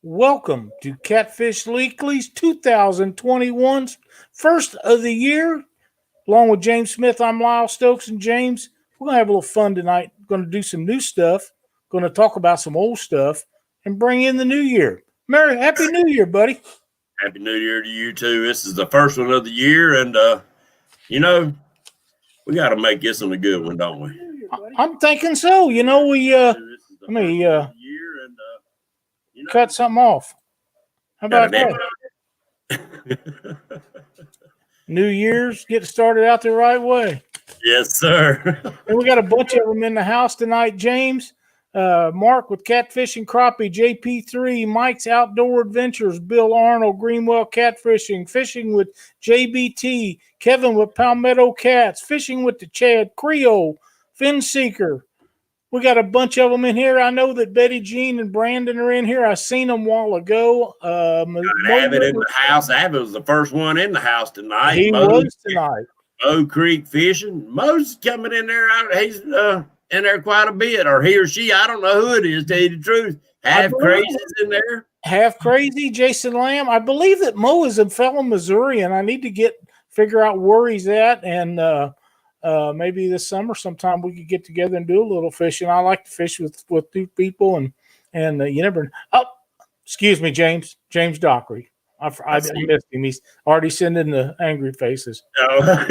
Welcome to Catfish Weekly's 2021's first of the year. Along with James Smith, I'm Lyle Stokes and James. We're going to have a little fun tonight. Going to do some new stuff. Going to talk about some old stuff and bring in the new year. Happy New Year, buddy. Happy New Year to you too. This is the first one of the year, and we got to make this one a good one, don't we? I'm thinking so. Cut something off. How about that? New Year's, get started out the right way. Yes, sir. And we got a bunch of them in the house tonight. James, Mark with Catfish and Crappie, JP3, Mike's Outdoor Adventures, Bill Arnold, Greenwell Catfishing, Fishing with JBT, Kevin with Palmetto Cats, Fishing with the Chad, Creole, Fin Seeker. We got a bunch of them in here. I know that Betty Jean and Brandon are in here. I seen them a while ago. Abbott in the house. Abbott was the first one in the house tonight. He was tonight. Oak Creek Fishing. Mo's coming in there. He's in there quite a bit, or he or she. I don't know who it is, to tell you the truth. Half Crazy's in there. Half Crazy, Jason Lamb. I believe that Mo is in fellow Missouri, and I need to figure out where he's at, and maybe this summer sometime we could get together and do a little fishing. I like to fish with two people, and you never. Oh, excuse me, James Dockery. I missed him. He's already sending the angry faces. Oh.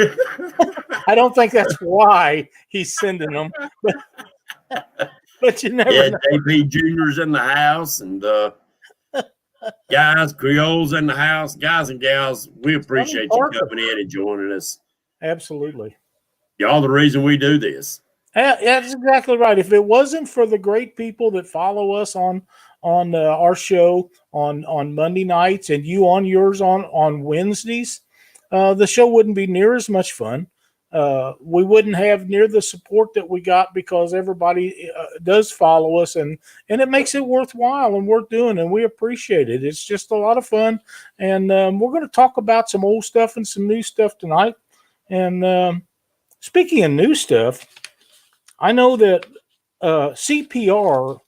I don't think that's why he's sending them, but you never know. JP Junior's in the house, and guys, Creole's in the house. Guys and gals, we appreciate you coming in and joining us. Absolutely. Y'all the reason we do this. That's exactly right. If it wasn't for the great people that follow us on our show on Monday nights and you on yours on Wednesdays, the show wouldn't be near as much fun. We wouldn't have near the support that we got because everybody does follow us, and it makes it worthwhile and worth doing, and we appreciate it. It's just a lot of fun, and we're going to talk about some old stuff and some new stuff tonight. And speaking of new stuff, I know that CPR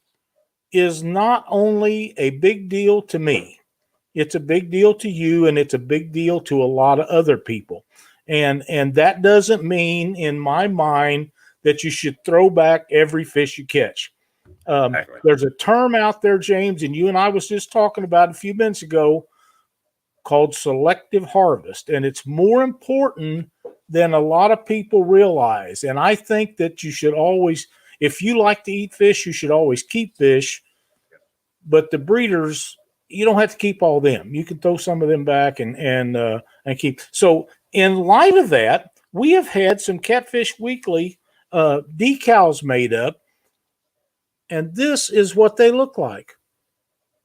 is not only a big deal to me, it's a big deal to you, and it's a big deal to a lot of other people. And that doesn't mean, in my mind, that you should throw back every fish you catch. There's a term out there, James, and you and I was just talking about a few minutes ago, called selective harvest. And it's more important than a lot of people realize. And I think that you should always, if you like to eat fish, you should always keep fish. But the breeders, you don't have to keep all them. You can throw some of them back and keep. So in light of that, we have had some Catfish Weekly decals made up. And this is what they look like.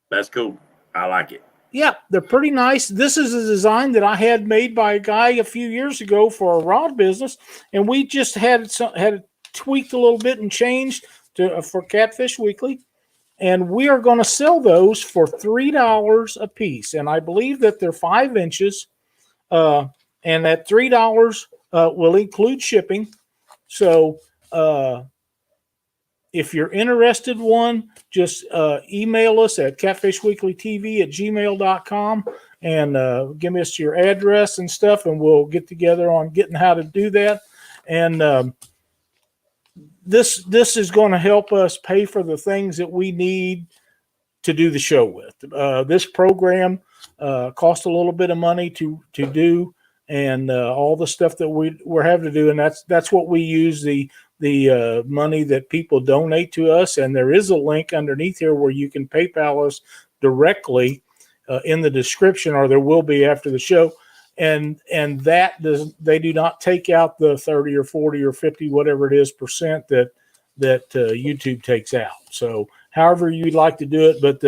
That's cool. I like it. Yeah, they're pretty nice. This is a design that I had made by a guy a few years ago for a rod business, and we just had it tweaked a little bit and changed for Catfish Weekly, and we are going to sell those for $3 a piece, and I believe that they're 5 inches, and that $3 will include shipping. So if you're interested one, just email us at catfishweeklytv@gmail.com and give us your address and stuff, and we'll get together on getting how to do that. And this is going to help us pay for the things that we need to do the show with. This program costs a little bit of money to do, and all the stuff that we're having to do, and that's what we use the money that people donate to us. And there is a link underneath here where you can PayPal us directly in the description, or there will be after the show. And they do not take out the 30 or 40 or 50, whatever it is, percent that YouTube takes out. So however you'd like to do it. But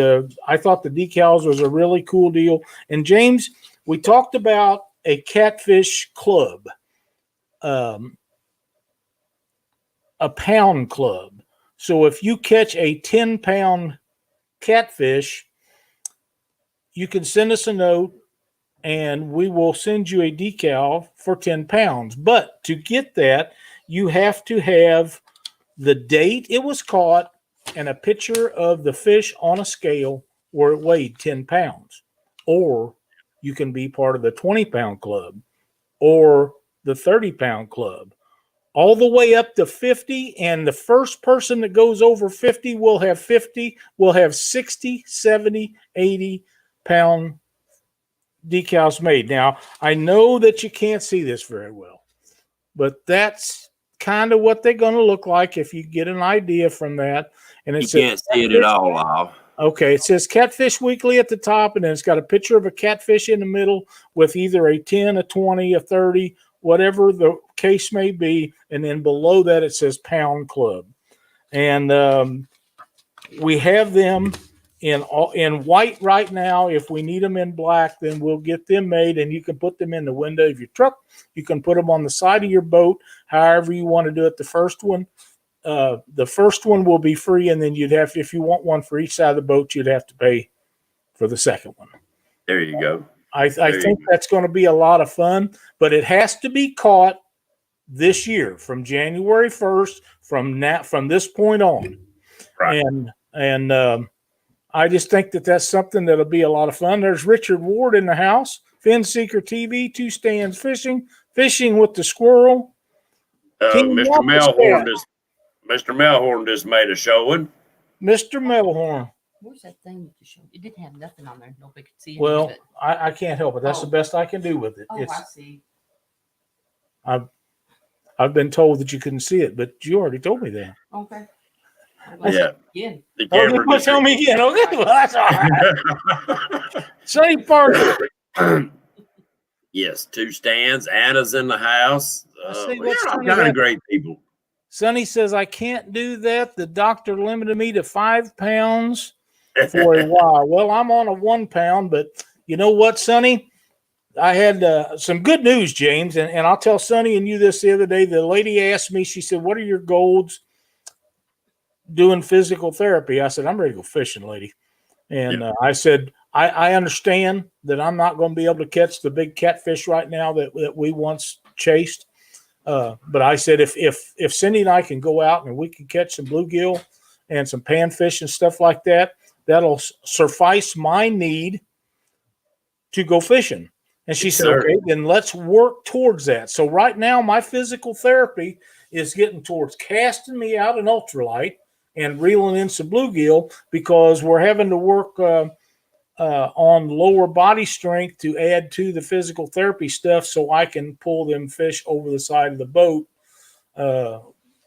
I thought the decals was a really cool deal. And James, we talked about a catfish club, a pound club. So if you catch a 10-pound catfish, you can send us a note and we will send you a decal for 10 pounds. But to get that, you have to have the date it was caught and a picture of the fish on a scale where it weighed 10 pounds. Or you can be part of the 20-pound club or the 30-pound club, all the way up to 50. And the first person that goes over 50 will have 60, 70, 80-pound decals made. Now, I know that you can't see this very well, but that's kind of what they're going to look like if you get an idea from that. And you can't see it at all, Lyle. Okay, it says Catfish Weekly at the top, and then it's got a picture of a catfish in the middle with either a 10, a 20, a 30, whatever the case may be. And then below that, it says Pound Club. And we have them in white right now. If we need them in black, then we'll get them made, and you can put them in the window of your truck. You can put them on the side of your boat, however you want to do it. The first one will be free, and then you'd have, if you want one for each side of the boat, you'd have to pay for the second one. There you go. I think that's going to be a lot of fun, but it has to be caught this year from January 1st, from this point on. Right. And I just think that that's something that'll be a lot of fun. There's Richard Ward in the house, Fin Seeker TV, 2 Stands Fishing with the Squirrel. Mr. Melhorn just made a showing. Mr. Melhorn. Where's that thing with the show? It didn't have nothing on there. Nobody could see it. Well, I can't help it. That's the best I can do with it. Oh, I see. I've been told that you couldn't see it, but you already told me that. Okay. Yeah. Again. The camera just tell me again. Okay, well, that's all right. Same part. Yes, 2 stands. Anna's in the house. We're all kind of great people. Sonny says, I can't do that. The doctor limited me to 5 pounds for a while. Well, I'm on a 1 pound, but you know what, Sonny? I had some good news, James, and I'll tell Sonny and you this the other day. The lady asked me, she said, what are your goals doing physical therapy? I said, I'm ready to go fishing, lady. And I said, I understand that I'm not going to be able to catch the big catfish right now that we once chased. But I said, if Cindy and I can go out and we can catch some bluegill and some panfish and stuff like that, that'll suffice my need to go fishing. And she said, okay, then let's work towards that. So right now, my physical therapy is getting towards casting me out an ultralight and reeling in some bluegill, because we're having to work on lower body strength to add to the physical therapy stuff so I can pull them fish over the side of the boat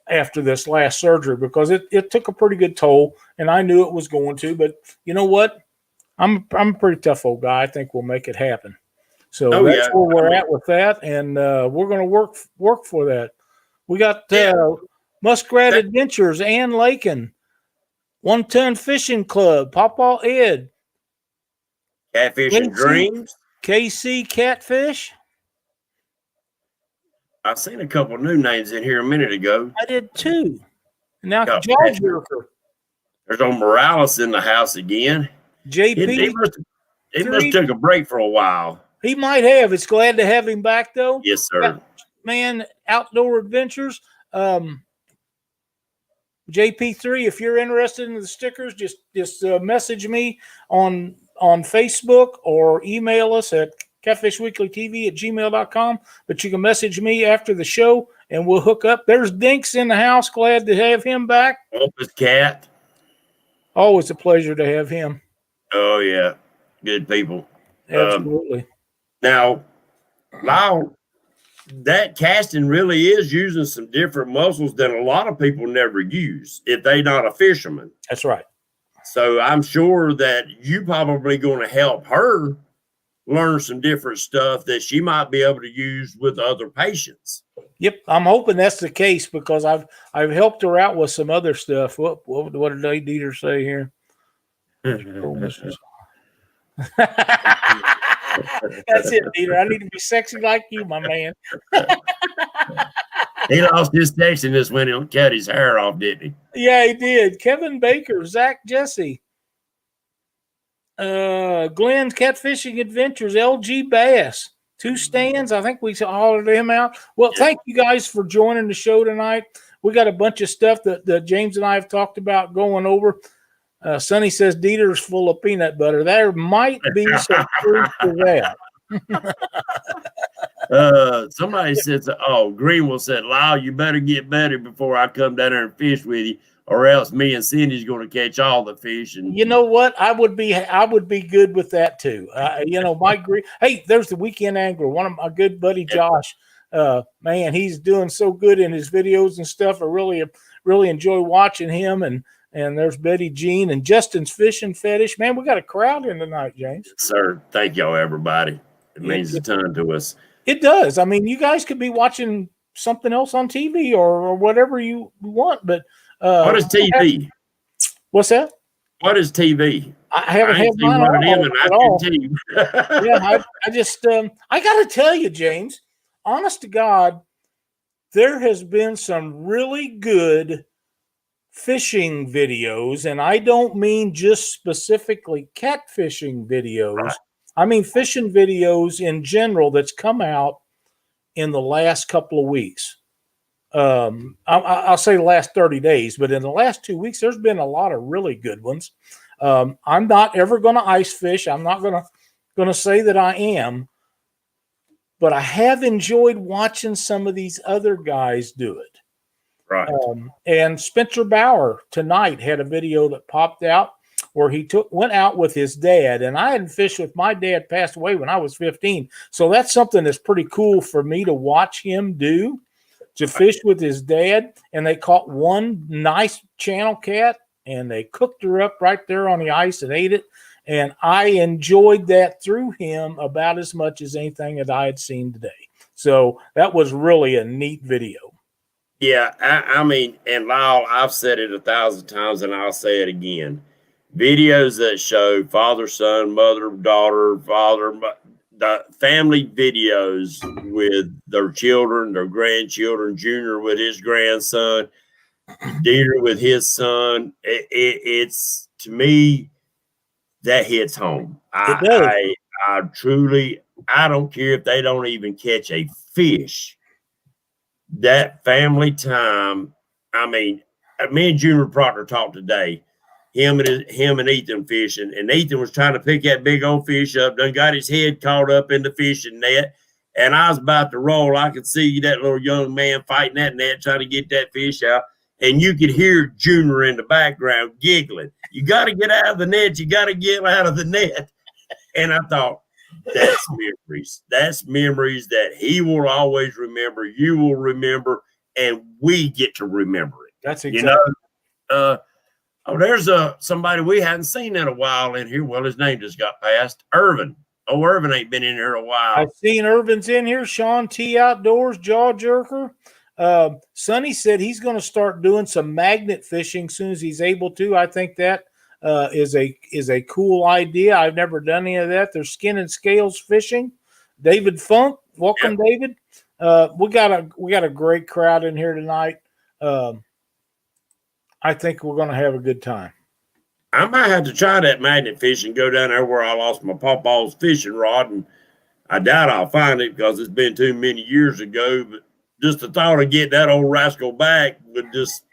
after this last surgery, because it took a pretty good toll, and I knew it was going to. But you know what? I'm a pretty tough old guy. I think we'll make it happen. So that's where we're at with that, and we're going to work for that. We got Muskrat Adventures, Ann Lakin, 1 Ton Fishing Club, Pawpaw Ed, Catfish and Dreams, KC Catfish. I seen a couple new names in here a minute ago. I did too. Now Jaw Jerker. There's old Morales in the house again. JP. He must took a break for a while. He might have. It's glad to have him back, though. Yes, sir. Man, Outdoor Adventures. JP3, if you're interested in the stickers, just message me on Facebook or email us at catfishweeklytv@gmail.com. But you can message me after the show, and we'll hook up. There's Dinks in the house. Glad to have him back. Opus Cat. Always a pleasure to have him. Oh, yeah. Good people. Absolutely. Now, Lyle, that casting really is using some different muscles that a lot of people never use if they're not a fisherman. That's right. So I'm sure that you probably going to help her learn some different stuff that she might be able to use with other patients. Yep, I'm hoping that's the case, because I've helped her out with some other stuff. What did they Dieter say here? That's it, Dieter. I need to be sexy like you, my man. He lost his sexiness when he cut his hair off, didn't he? Yeah, he did. Kevin Baker, Zach Jesse, Glenn's Catfishing Adventures, LG Bass, 2 Stands. I think we hollered him out. Well, thank you guys for joining the show tonight. We got a bunch of stuff that James and I have talked about going over. Sonny says Dieter's full of peanut butter. There might be some truth to that. Somebody says, oh, Greenwell said, Lyle, you better get better before I come down there and fish with you, or else me and Cindy's going to catch all the fish. And you know what? I would be good with that too. Hey, there's the Weekend Angler. One of my good buddy Josh. Man, he's doing so good in his videos and stuff. I really enjoy watching him. And there's Betty Jean and Justin's Fishing Fetish. Man, we got a crowd in tonight, James. Sir, thank y'all, everybody. It means a ton to us. It does. I mean, you guys could be watching something else on TV or whatever you want, but what is TV? What's that? What is TV? I haven't had mine at all. Yeah, I just I got to tell you, James, honest to God, there has been some really good fishing videos, and I don't mean just specifically catfishing videos. Right. I mean fishing videos in general that's come out in the last couple of weeks. I'll say the last 30 days, but in the last 2 weeks, there's been a lot of really good ones. I'm not ever going to ice fish. I'm not going to say that I am, but I have enjoyed watching some of these other guys do it. Right. And Spencer Bauer tonight had a video that popped out where he went out with his dad, and I hadn't fished with my dad, passed away when I was 15. So that's something that's pretty cool for me to watch him do, to fish with his dad. And they caught one nice channel cat, and they cooked her up right there on the ice and ate it. And I enjoyed that through him about as much as anything that I had seen today. So that was really a neat video. Yeah, I mean, and Lyle, I've said it 1,000 times, and I'll say it again. Videos that show father, son, mother, daughter, father, the family videos with their children, their grandchildren, Junior with his grandson, Dieter with his son. It's, to me, that hits home. I truly, I don't care if they don't even catch a fish. That family time, I mean, me and Junior Proctor talked today. Him and Ethan fishing, and Ethan was trying to pick that big old fish up, done got his head caught up in the fishing net, and I was about to roll. I could see that little young man fighting that net, trying to get that fish out, and you could hear Junior in the background giggling. You got to get out of the net. You got to get out of the net. And I thought, that's memories. That's memories that he will always remember. You will remember, and we get to remember it. That's exactly. Oh, there's somebody we hadn't seen in a while in here. Well, his name just got passed. Irvin. Oh, Irvin ain't been in here a while. I've seen Irvin's in here. Sean T. Outdoors, Jaw Jerker. Sonny said he's going to start doing some magnet fishing as soon as he's able to. I think that is a cool idea. I've never done any of that. There's skin and scales fishing. David Funk, welcome, yep. David. We got a great crowd in here tonight. I think we're going to have a good time. I might have to try that magnet fish and go down there where I lost my pawpaw's fishing rod, and I doubt I'll find it because it's been too many years ago. But just the thought of getting that old rascal back would just,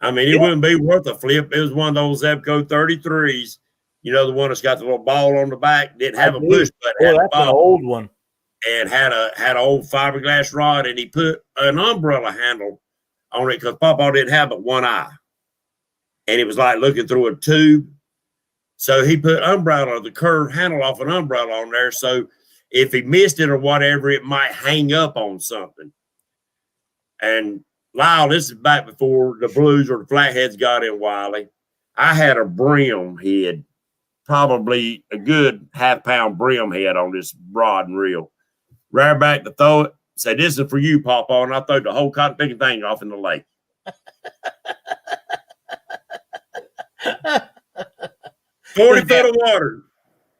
I mean, it wouldn't be worth a flip. It was one of those Zebco 33s, you know, the one that's got the little ball on the back. Didn't have a push button. That's an old one. And had an old fiberglass rod, and he put an umbrella handle on it because Pawpaw didn't have but one eye. And it was like looking through a tube. So he put the curved handle off an umbrella on there. So if he missed it or whatever, it might hang up on something. And Lyle, this is back before the blues or the flatheads got in Wiley. I had a brim head, probably a good half-pound brim head on this rod and reel. Rear back to throw it. Say, this is for you, Pawpaw, and I threw the whole cotton picking thing off in the lake. 40 feet of water.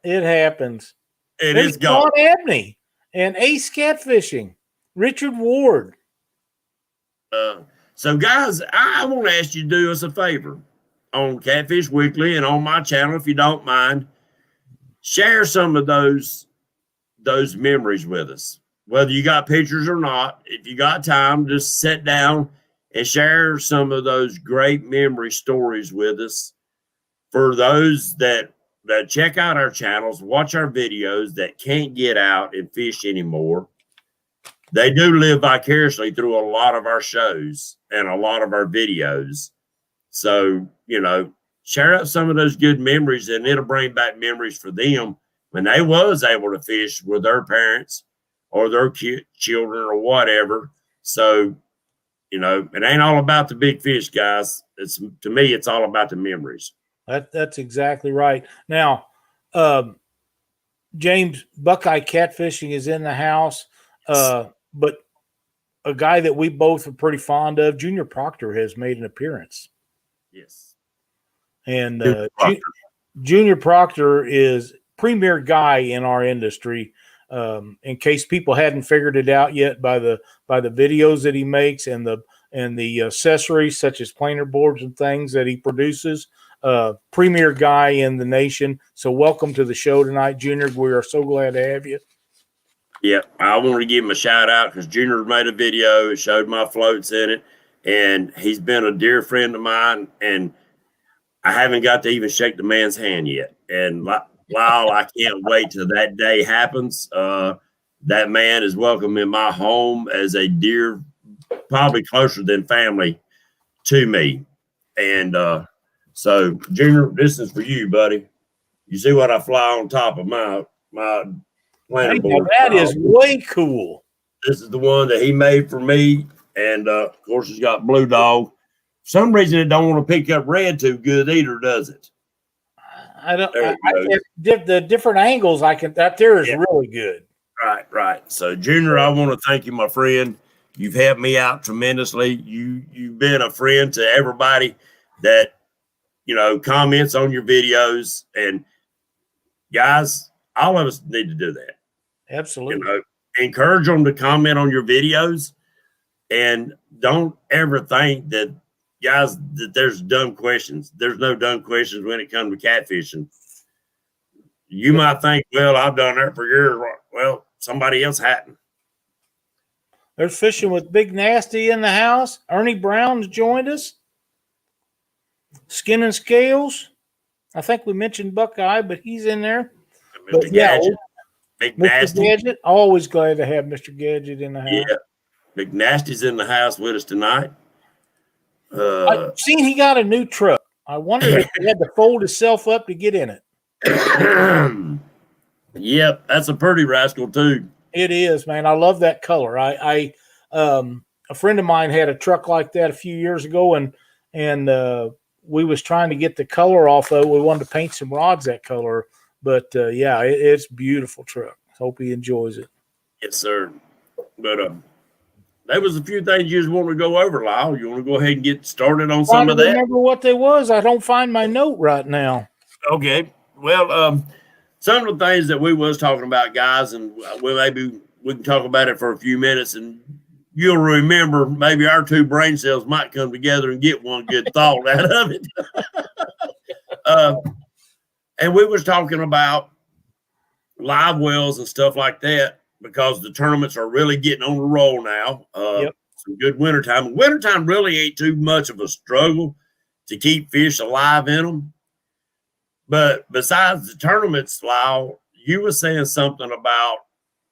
It happens. It is gone. John Abney and Ace Catfishing. Richard Ward. So, guys, I want to ask you to do us a favor on Catfish Weekly and on my channel, if you don't mind. Share some of those memories with us. Whether you got pictures or not, if you got time, just sit down and share some of those great memory stories with us. for those that check out our channels, watch our videos that can't get out and fish anymore, they do live vicariously through a lot of our shows and a lot of our videos. So, you know, share up some of those good memories, and it'll bring back memories for them when they was able to fish with their parents or their children or whatever. So, you know, it ain't all about the big fish, guys. It's, to me, it's all about the memories. That's exactly right. Now, James, Buckeye Catfishing is in the house, but a guy that we both are pretty fond of, Junior Proctor, has made an appearance. Yes. And Junior Proctor is premier guy in our industry. In case people hadn't figured it out yet by the videos that he makes and the accessories such as planer boards and things that he produces, premier guy in the nation. So welcome to the show tonight, Junior. We are so glad to have you. Yeah, I want to give him a shout out because Junior made a video. It showed my floats in it, and he's been a dear friend of mine. And I haven't got to even shake the man's hand yet. And Lyle, I can't wait till that day happens. That man is welcome in my home as a dear, probably closer than family to me. And so, Junior, this is for you, buddy. You see what I fly on top of my planer board? That is way cool. This is the one that he made for me. And, of course, it's got blue dog. For some reason, it don't want to pick up red too good either, does it? I don't. The different angles that there is really good. Right. So, Junior, I want to thank you, my friend. You've helped me out tremendously. You've been a friend to everybody that, you know, comments on your videos. And guys, all of us need to do that. Absolutely. You know, encourage them to comment on your videos, and don't ever think that, guys, that there's dumb questions. There's no dumb questions when it comes to catfishing. You might think, well, I've done that for years. Well, somebody else hadn't. There's fishing with Big Nasty in the house. Ernie Brown's joined us. Skin and Scales. I think we mentioned Buckeye, but he's in there. Mr. Gadget, Big Mr. Nasty. Gadget. Always glad to have Mr. Gadget in the house. Yeah, Big Nasty's in the house with us tonight. I've seen he got a new truck. I wondered if he had to fold himself up to get in it. Yep, that's a pretty rascal too. It is, man. I love that color. A friend of mine had a truck like that a few years ago, and we was trying to get the color off of it. We wanted to paint some rods that color, but yeah, it's a beautiful truck. Hope he enjoys it. Yes, sir. But there was a few things you just want to go over, Lyle. You want to go ahead and get started on some of that? I don't remember what they was. I don't find my note right now. Okay. Well, some of the things that we was talking about, guys, and maybe we can talk about it for a few minutes, and you'll remember maybe our two brain cells might come together and get one good thought out of it. And we was talking about live wells and stuff like that, because the tournaments are really getting on the roll now. Some good wintertime. Wintertime really ain't too much of a struggle to keep fish alive in them. But besides the tournaments, Lyle, you were saying something about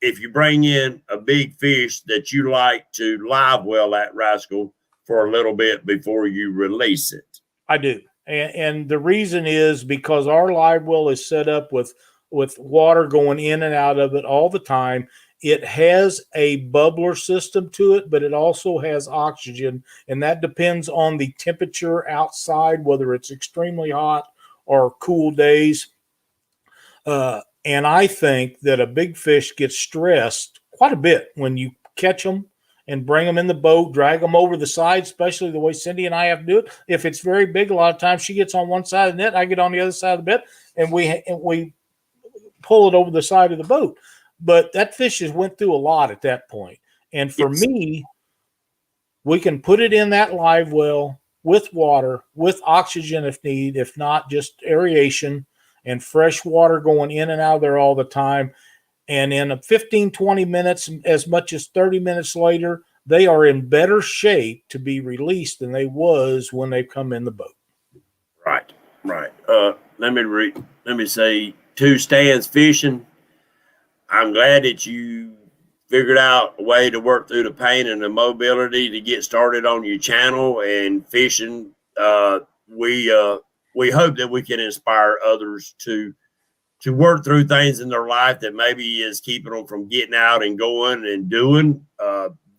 if you bring in a big fish that you like to live well that rascal for a little bit before you release it. I do. And the reason is because our live well is set up with water going in and out of it all the time. It has a bubbler system to it, but it also has oxygen, and that depends on the temperature outside, whether it's extremely hot or cool days. And I think that a big fish gets stressed quite a bit when you catch them and bring them in the boat, drag them over the side, especially the way Cindy and I have to do it. If it's very big, a lot of times she gets on one side of the net, I get on the other side of the net, and we pull it over the side of the boat. But that fish has went through a lot at that point. And for me, we can put it in that live well with water, with oxygen if need, if not just aeration and fresh water going in and out of there all the time. And in a 15, 20 minutes, as much as 30 minutes later, they are in better shape to be released than they was when they come in the boat. Right. Right. Let me say 2 stands fishing. I'm glad that you figured out a way to work through the pain and the mobility to get started on your channel and fishing. We hope that we can inspire others to work through things in their life that maybe is keeping them from getting out and going and doing.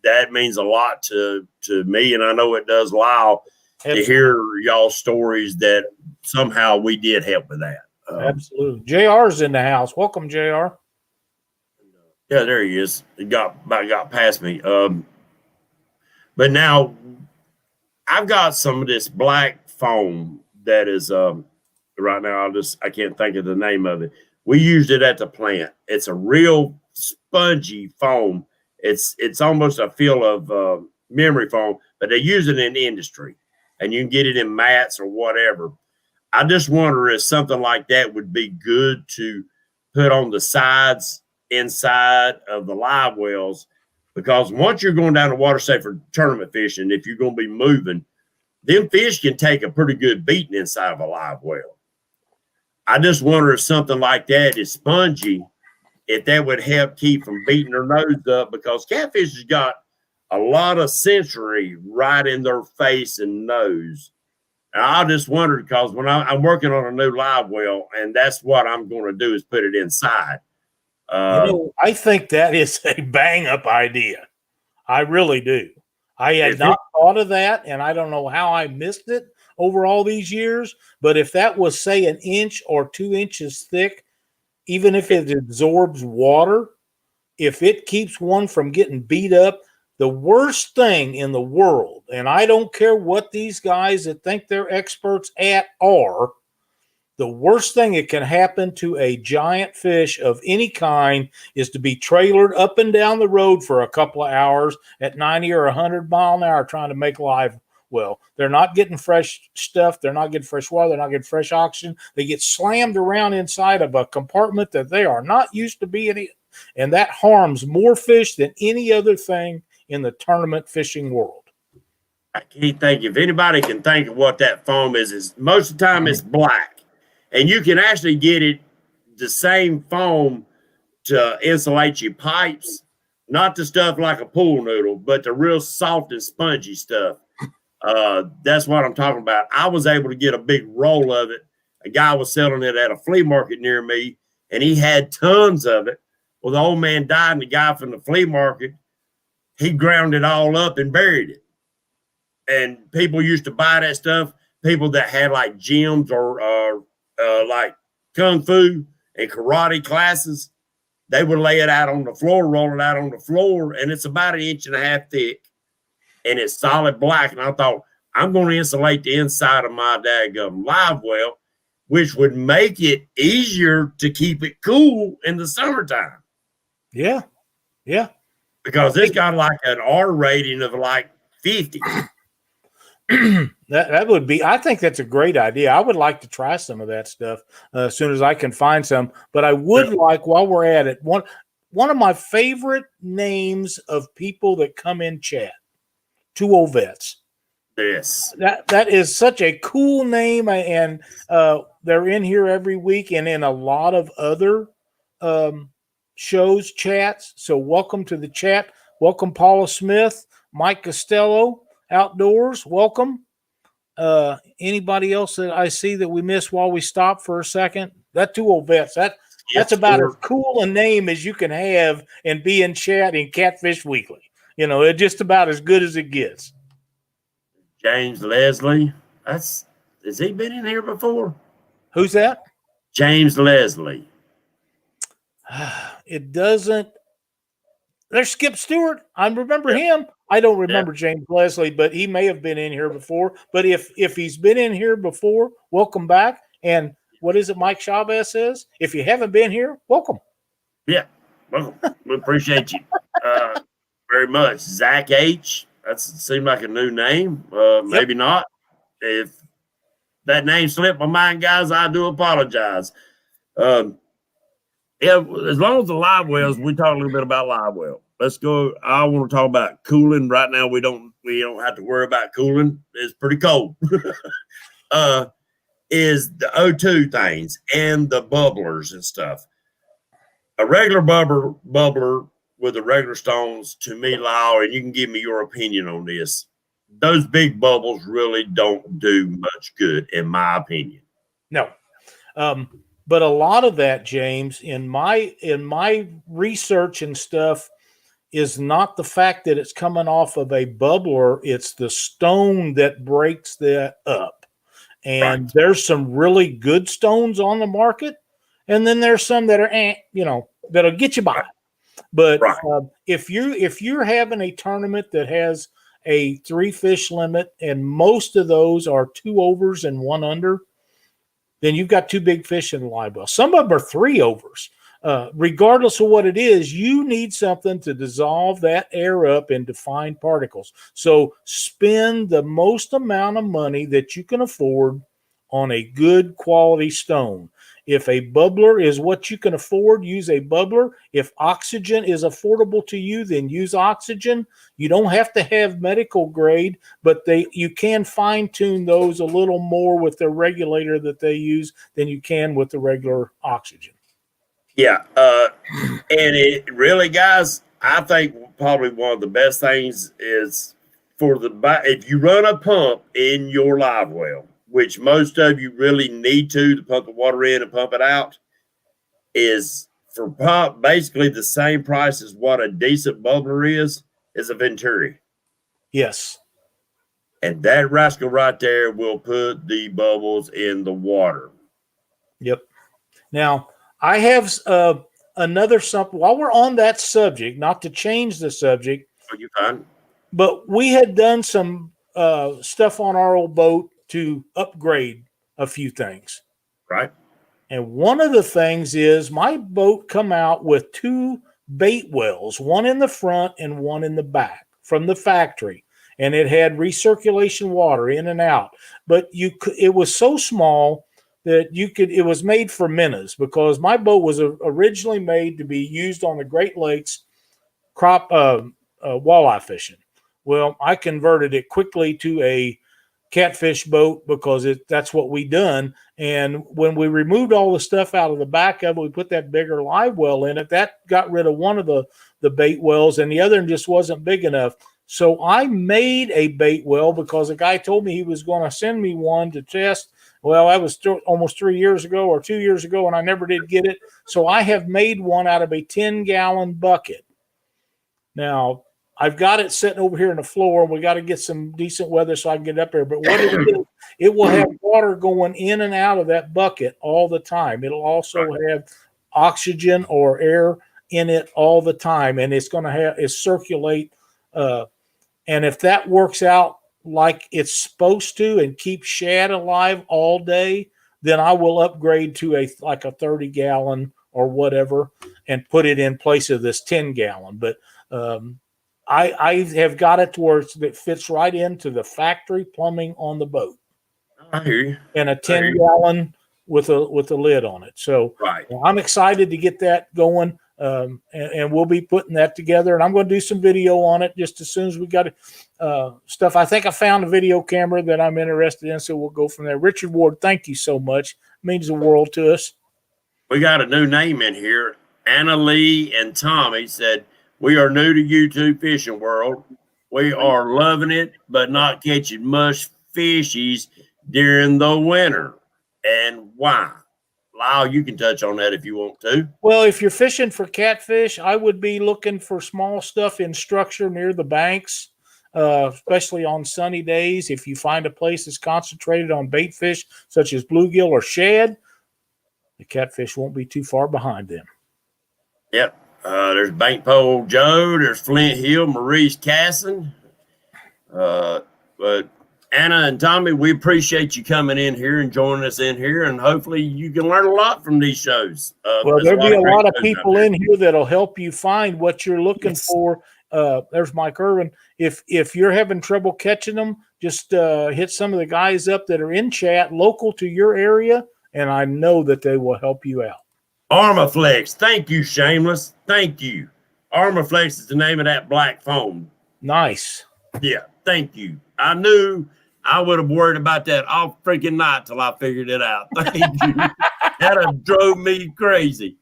That means a lot to me, and I know it does Lyle. Absolutely. To hear y'all stories that somehow we did help with that. Absolutely. JR's in the house. Welcome, JR. Yeah, there he is. He got past me. But now I've got some of this black foam that is right now. I can't think of the name of it. We used it at the plant. It's a real spongy foam. It's almost a feel of memory foam, but they use it in industry, and you can get it in mats or whatever. I just wonder if something like that would be good to put on the sides inside of the live wells, because once you're going down the water, say for tournament fishing, if you're going to be moving, them fish can take a pretty good beating inside of a live well. I just wonder if something like that is spongy, if that would help keep from beating their nose up, because catfish has got a lot of sensory right in their face and nose. And I just wondered, because when I'm working on a new live well, and that's what I'm going to do is put it inside. I think that is a bang up idea. I really do. I had not thought of that, and I don't know how I missed it over all these years. But if that was, say, 1 inch or 2 inches thick, even if it absorbs water, if it keeps one from getting beat up, the worst thing in the world, and I don't care what these guys that think they're experts at are, the worst thing that can happen to a giant fish of any kind is to be trailered up and down the road for a couple of hours at 90 or 100 mile an hour trying to make live well. They're not getting fresh stuff. They're not getting fresh water. They're not getting fresh oxygen. They get slammed around inside of a compartment that they are not used to being in, and that harms more fish than any other thing in the tournament fishing world. I can't think, if anybody can think of what that foam is most of the time it's black. And you can actually get it, the same foam, to insulate your pipes, not the stuff like a pool noodle, but the real soft and spongy stuff. That's what I'm talking about. I was able to get a big roll of it. A guy was selling it at a flea market near me, and he had tons of it. Well, the old man died, and the guy from the flea market, he ground it all up and buried it. And people used to buy that stuff. People that had like gyms or like kung fu and karate classes, they would lay it out on the floor, roll it out on the floor, and it's about 1.5 inches thick, and it's solid black. And I thought, I'm going to insulate the inside of my daggum live well, which would make it easier to keep it cool in the summertime. Yeah. Because it's got like an R rating of like 50. That would be, I think that's a great idea. I would like to try some of that stuff as soon as I can find some. But I would like, while we're at it, one of my favorite names of people that come in chat, 2 Old Vets. Yes. That is such a cool name, and they're in here every week and in a lot of other shows, chats. So welcome to the chat. Welcome, Paula Smith, Mike Costello. Outdoors, welcome. Anybody else that I see that we missed while we stopped for a second? That 2 Old Vets. That's about as cool a name as you can have and be in chat in Catfish Weekly. It's just about as good as it gets. James Leslie. Has he been in here before? Who's that? James Leslie. It doesn't. There's Skip Stewart. I remember him. I don't remember James Leslie, but he may have been in here before. But if he's been in here before, welcome back. And what is it Mike Chavez says? If you haven't been here, welcome. Yeah, welcome. We appreciate you very much. Zach H. That seemed like a new name. Maybe not. If that name slipped my mind, guys, I do apologize. Yeah, as long as the live wells, we talk a little bit about live well. Let's go. I want to talk about cooling. Right now, we don't have to worry about cooling. It's pretty cold. is the O2 things and the bubblers and stuff. A regular bubbler with the regular stones, to me, Lyle, and you can give me your opinion on this, those big bubbles really don't do much good, in my opinion. No. But a lot of that, James, in my research and stuff, is not the fact that it's coming off of a bubbler, it's the stone that breaks that up. And Right. there's some really good stones on the market, and then there's some that are, that'll get you by. But Right. if you're having a tournament that has a 3 fish limit, and most of those are 2 overs and 1 under, then you've got 2 big fish in the live well. Some of them are 3 overs. Regardless of what it is, you need something to dissolve that air up into fine particles. So spend the most amount of money that you can afford on a good quality stone. If a bubbler is what you can afford, use a bubbler. If oxygen is affordable to you, then use oxygen. You don't have to have medical grade, but you can fine tune those a little more with the regulator that they use than you can with the regular oxygen. Yeah. And it really, guys, I think probably one of the best things is if you run a pump in your live well, which most of you really need to pump the water in and pump it out, is for pump basically the same price as what a decent bubbler is a Venturi. Yes. And that rascal right there will put the bubbles in the water. Yep. Now, I have another something. While we're on that subject, not to change the subject, Are you fine? but we had done some stuff on our old boat to upgrade a few things. Right. And one of the things is my boat come out with 2 bait wells, one in the front and one in the back from the factory. And it had recirculation water in and out. But it was so small that it was made for minnows, because my boat was originally made to be used on the Great Lakes walleye fishing. Well, I converted it quickly to a catfish boat because that's what we done. And when we removed all the stuff out of the back of it, we put that bigger live well in it. That got rid of one of the bait wells, and the other one just wasn't big enough. So I made a bait well because a guy told me he was going to send me one to test. Well, that was almost 3 years ago or 2 years ago, and I never did get it. So I have made one out of a 10-gallon bucket. Now, I've got it sitting over here on the floor, and we got to get some decent weather so I can get up there. But what it will have water going in and out of that bucket all the time. It'll also have oxygen or air in it all the time, and it's going to circulate. And if that works out like it's supposed to and keep shad alive all day, then I will upgrade to a 30-gallon or whatever and put it in place of this 10-gallon. But I have got it to where it fits right into the factory plumbing on the boat. I hear you. And a 10-gallon with a lid on it. So I'm excited to get that going. And we'll be putting that together, and I'm going to do some video on it just as soon as we got stuff. I think I found a video camera that I'm interested in, so we'll go from there. Richard Ward, thank you so much. It means the world to us. We got a new name in here. Anna Lee and Tommy said, "We are new to YouTube fishing world. We are loving it, but not catching much fishies during the winter. And why?" Lyle, you can touch on that if you want to. Well, if you're fishing for catfish, I would be looking for small stuff in structure near the banks, especially on sunny days. If you find a place that's concentrated on bait fish, such as bluegill or shad, the catfish won't be too far behind them. Yep. There's Bank Pole Joe. There's Flint Hill, Maurice Casson. But Anna and Tommy, we appreciate you coming in here and joining us in here, and hopefully you can learn a lot from these shows. Well, there'll be a lot of people in here that'll help you find what you're looking for. There's Mike Irvin. If you're having trouble catching them, just hit some of the guys up that are in chat local to your area, and I know that they will help you out. Armaflex. Thank you, Shameless. Thank you. Armaflex is the name of that black foam. Nice. Yeah, thank you. I knew I would have worried about that all freaking night till I figured it out. Thank you. That drove me crazy.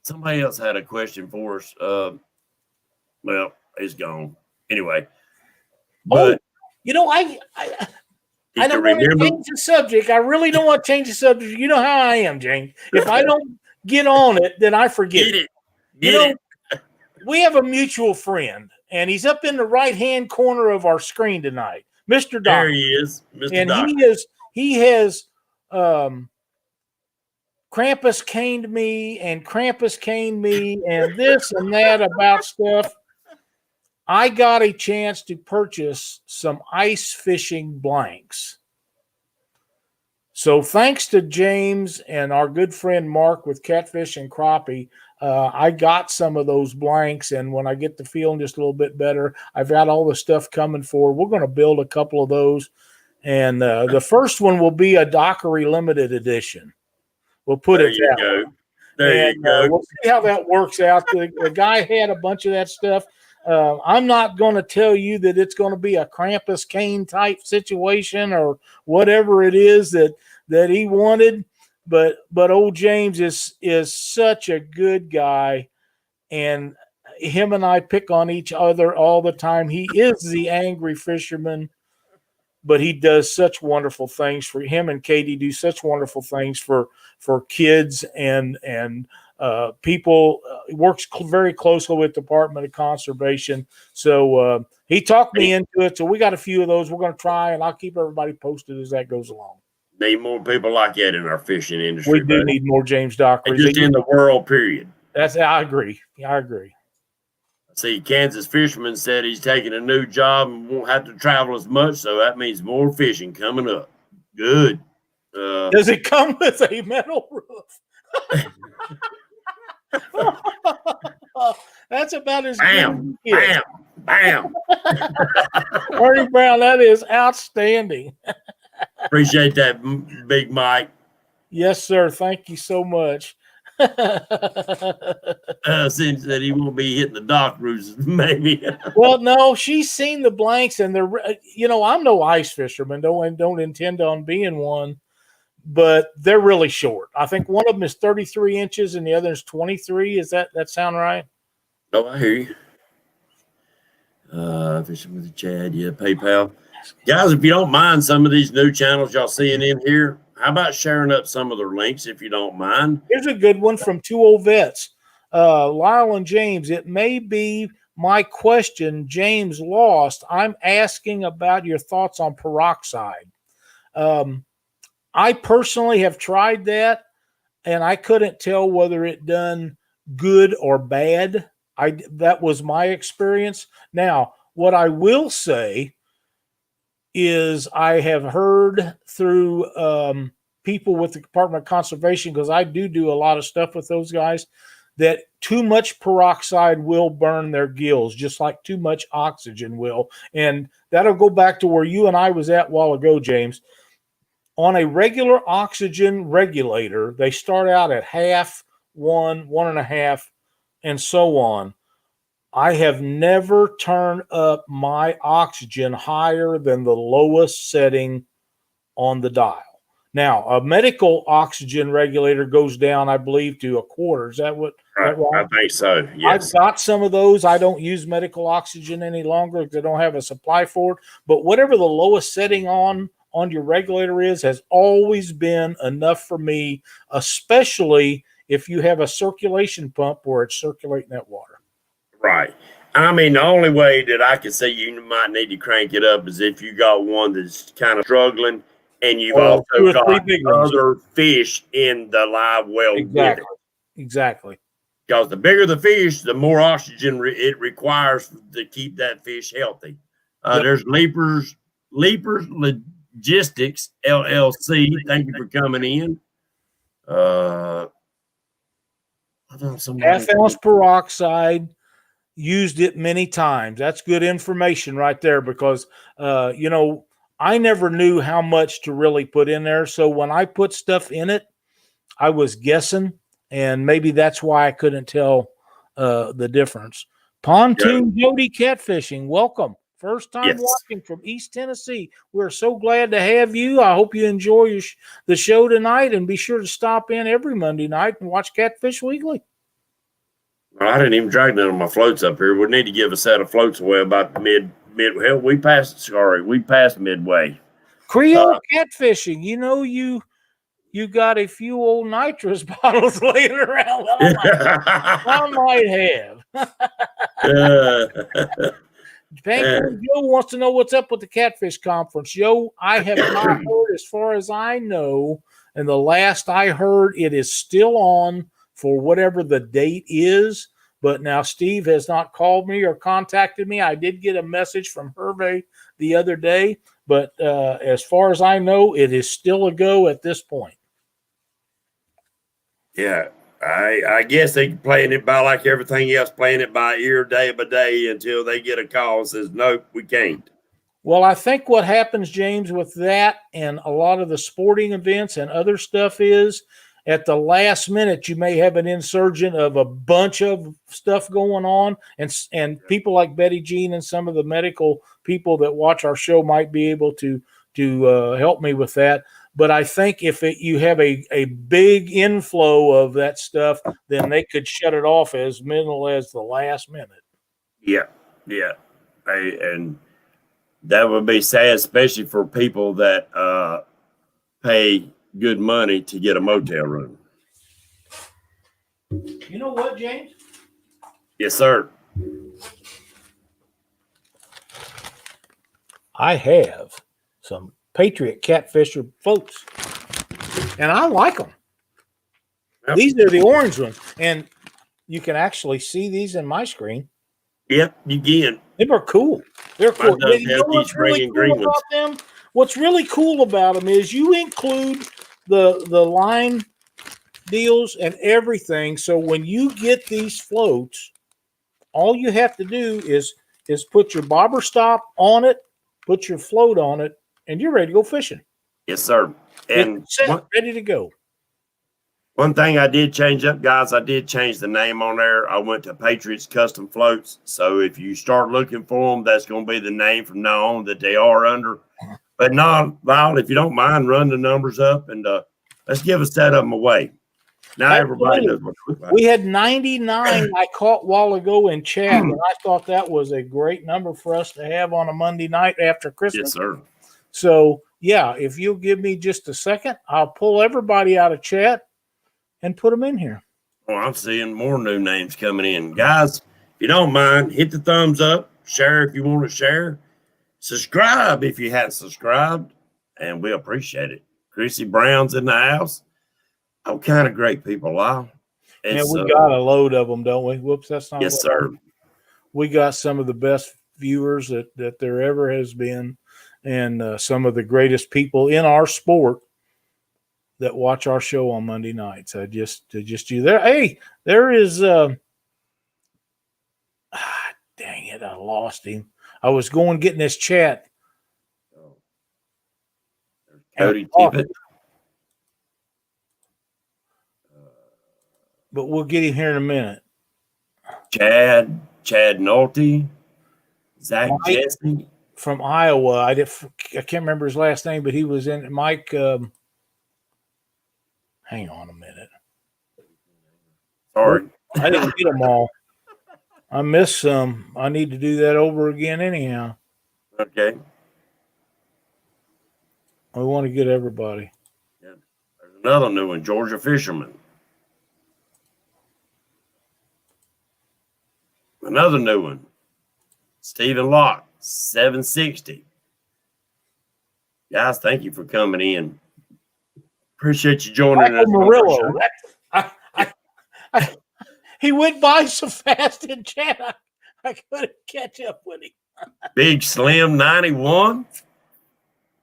Somebody else had a question for us. Well, it's gone. Anyway. But I don't want to change the subject. I really don't want to change the subject. You know how I am, James. If I don't get on it, then I forget. Get it. We have a mutual friend, and he's up in the right-hand corner of our screen tonight, Mr. Doc. There he is, Mr. And Doc. he has Krampus caned me, and this and that about stuff. I got a chance to purchase some ice fishing blanks. So thanks to James and our good friend Mark with Catfish and Crappie, I got some of those blanks. And when I get the feeling just a little bit better, I've got all the stuff coming forward. We're going to build a couple of those. And the first one will be a Dockery limited edition. We'll put it that way. There you go. We'll see how that works out. The guy had a bunch of that stuff. I'm not going to tell you that it's going to be a Krampus cane type situation or whatever it is that he wanted, but old James is such a good guy, and him and I pick on each other all the time. He is the angry fisherman, but he does such wonderful things for him, and Katie do such wonderful things for kids and people. Works very closely with Department of Conservation. So he talked me into it. So we got a few of those. We're going to try, and I'll keep everybody posted as that goes along. Need more people like that in our fishing industry. We do need more James Dockery. Just in the world, period. I agree. See, Kansas Fisherman said he's taking a new job and won't have to travel as much, so that means more fishing coming up. Good. Does it come with a metal roof? That's about as bam, good as bam. Ernie Brown, that is outstanding. Appreciate that, Big Mike. Yes, sir. Thank you so much. Seems that he won't be hitting the dock cruises, maybe. Well, no, she's seen the blanks, and I'm no ice fisherman. Don't intend on being one, but they're really short. I think one of them is 33 inches, and the other is 23. Is that sound right? Oh, I hear you. Fishing with the Chad, yeah, PayPal. Guys, if you don't mind some of these new channels y'all seeing in here, how about sharing up some of their links if you don't mind? Here's a good one from two old vets. Lyle and James, it may be my question James lost. I'm asking about your thoughts on peroxide. I personally have tried that, and I couldn't tell whether it done good or bad. That was my experience. Now, what I will say is I have heard through people with the Department of Conservation, because I do a lot of stuff with those guys, that too much peroxide will burn their gills, just like too much oxygen will. And that'll go back to where you and I was at a while ago, James. On a regular oxygen regulator, they start out at half, 1.5, and so on. I have never turned up my oxygen higher than the lowest setting on the dial. Now, a medical oxygen regulator goes down, I believe, to 1/4. Is that what? Right. I think so, yes. I've got some of those. I don't use medical oxygen any longer because I don't have a supply for it. But whatever the lowest setting on your regulator is has always been enough for me, especially if you have a circulation pump where it's circulating that water. Right. I mean, the only way that I could say you might need to crank it up is if you got one that's kind of struggling and you've also got other fish in the live well. Exactly. Because the bigger the fish, the more oxygen it requires to keep that fish healthy. There's Leapers Logistics, LLC. Thank you for coming in. Half-ounce peroxide. Used it many times. That's good information right there, because I never knew how much to really put in there. So when I put stuff in it, I was guessing, and maybe that's why I couldn't tell the difference. Pontoon Jody Catfishing, welcome. First time Yes. watching from East Tennessee. We're so glad to have you. I hope you enjoy the show tonight, and be sure to stop in every Monday night and watch Catfish Weekly. I didn't even drag none of my floats up here. We need to give a set of floats away about mid. Hell, we passed midway. Creole catfishing. You know, you got a few old nitrous bottles laying around. Well, I might have. Penguin Joe wants to know what's up with the Catfish Conference. Joe, I have not heard, as far as I know, and the last I heard, it is still on for whatever the date is. But now Steve has not called me or contacted me. I did get a message from Hervé the other day, but as far as I know, it is still a go at this point. Yeah, I guess they playing it by like everything else, playing it by ear day by day until they get a call and says, nope, we can't. Well, I think what happens, James, with that and a lot of the sporting events and other stuff is at the last minute, you may have an insurgent of a bunch of stuff going on, and people like Betty Jean and some of the medical people that watch our show might be able to help me with that. But I think if you have a big inflow of that stuff, then they could shut it off as middle as the last minute. Yeah. And that would be sad, especially for people that pay good money to get a motel room. You know what, James? Yes, sir. I have some Patriot Catfisher floats, and I like them. Yep. These are the orange ones, and you can actually see these in my screen. Yep, you can. They are cool. They're cool. Mine You does know have what's these really ringing cool green about ones. them? What's really cool about them is you include the line deals and everything. So when you get these floats, all you have to do is put your bobber stop on it, put your float on it, and you're ready to go fishing. Yes, sir. And It's set, ready to go. one thing I did change up, guys, I did change the name on there. I went to Patriots Custom Floats. So if you start looking for them, that's going to be the name from now on that they are under. But no, Lyle, if you don't mind, run the numbers up and let's give a set of them away. Now everybody knows what to look like. We had 99 I caught a while ago in chat, and I thought that was a great number for us to have on a Monday night after Christmas. Yes, sir. So, yeah, if you'll give me just a second, I'll pull everybody out of chat and put them in here. Oh, I'm seeing more new names coming in. Guys, if you don't mind, hit the thumbs up, share if you want to share, subscribe if you hadn't subscribed, and we appreciate it. Chrissy Brown's in the house. All kind of great people, Lyle. Yeah, we got a load of them, don't we? Whoops, that's not. Yes, sir. We got some of the best viewers that there ever has been, and some of the greatest people in our sport that watch our show on Monday nights. Just you there. Hey, there is. Dang it! I lost him. I was going getting this chat. Cody Tippett. But we'll get him here in a minute. Chad Nolte, Zach Mike Jesse from Iowa. I can't remember his last name, but he was in Mike. Hang on a minute. Sorry, I didn't get them all. I missed some. I need to do that over again anyhow. Okay. I want to get everybody. Yeah. There's another new one, Georgia Fisherman. Another new one, Stephen Locke, 760. Guys, thank you for coming in. Appreciate you joining us. Murillo. He went by so fast in chat, I couldn't catch up with him. Big Slim 91.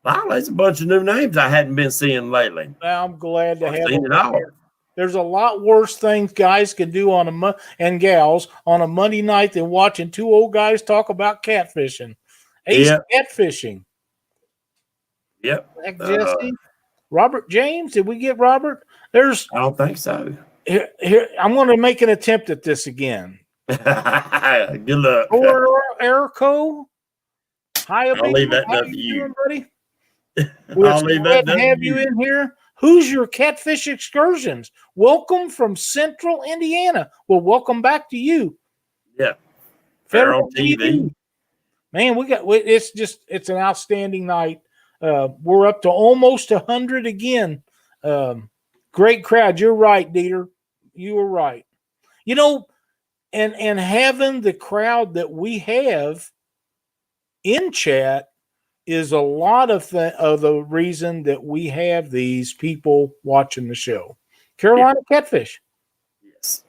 Wow, that's a bunch of new names I hadn't been seeing lately. Well, I'm glad to I've have seen them it all. here. There's a lot worse things guys can do on and gals on a Monday night than watching two old guys talk about catfishing. Ace catfishing. Yep. Jesse. Robert James. Did we get Robert? I don't think so. Here, I'm going to make an attempt at this again. Good luck. Erico. Hi, I'll leave Abu. that How up to you you. doing, buddy? We're I'll leave glad that to up have to you you. in here. Who's your Catfish Excursions? Welcome from Central Indiana. Well, welcome back to you. Yeah. Federal Feral TV. Man, it's an outstanding night. We're up to almost 100 again. Great crowd. You're right, Dieter. You were right. You know, and having the crowd that we have in chat is a lot of the reason that we have these people watching the show. Carolina Catfish. Yes.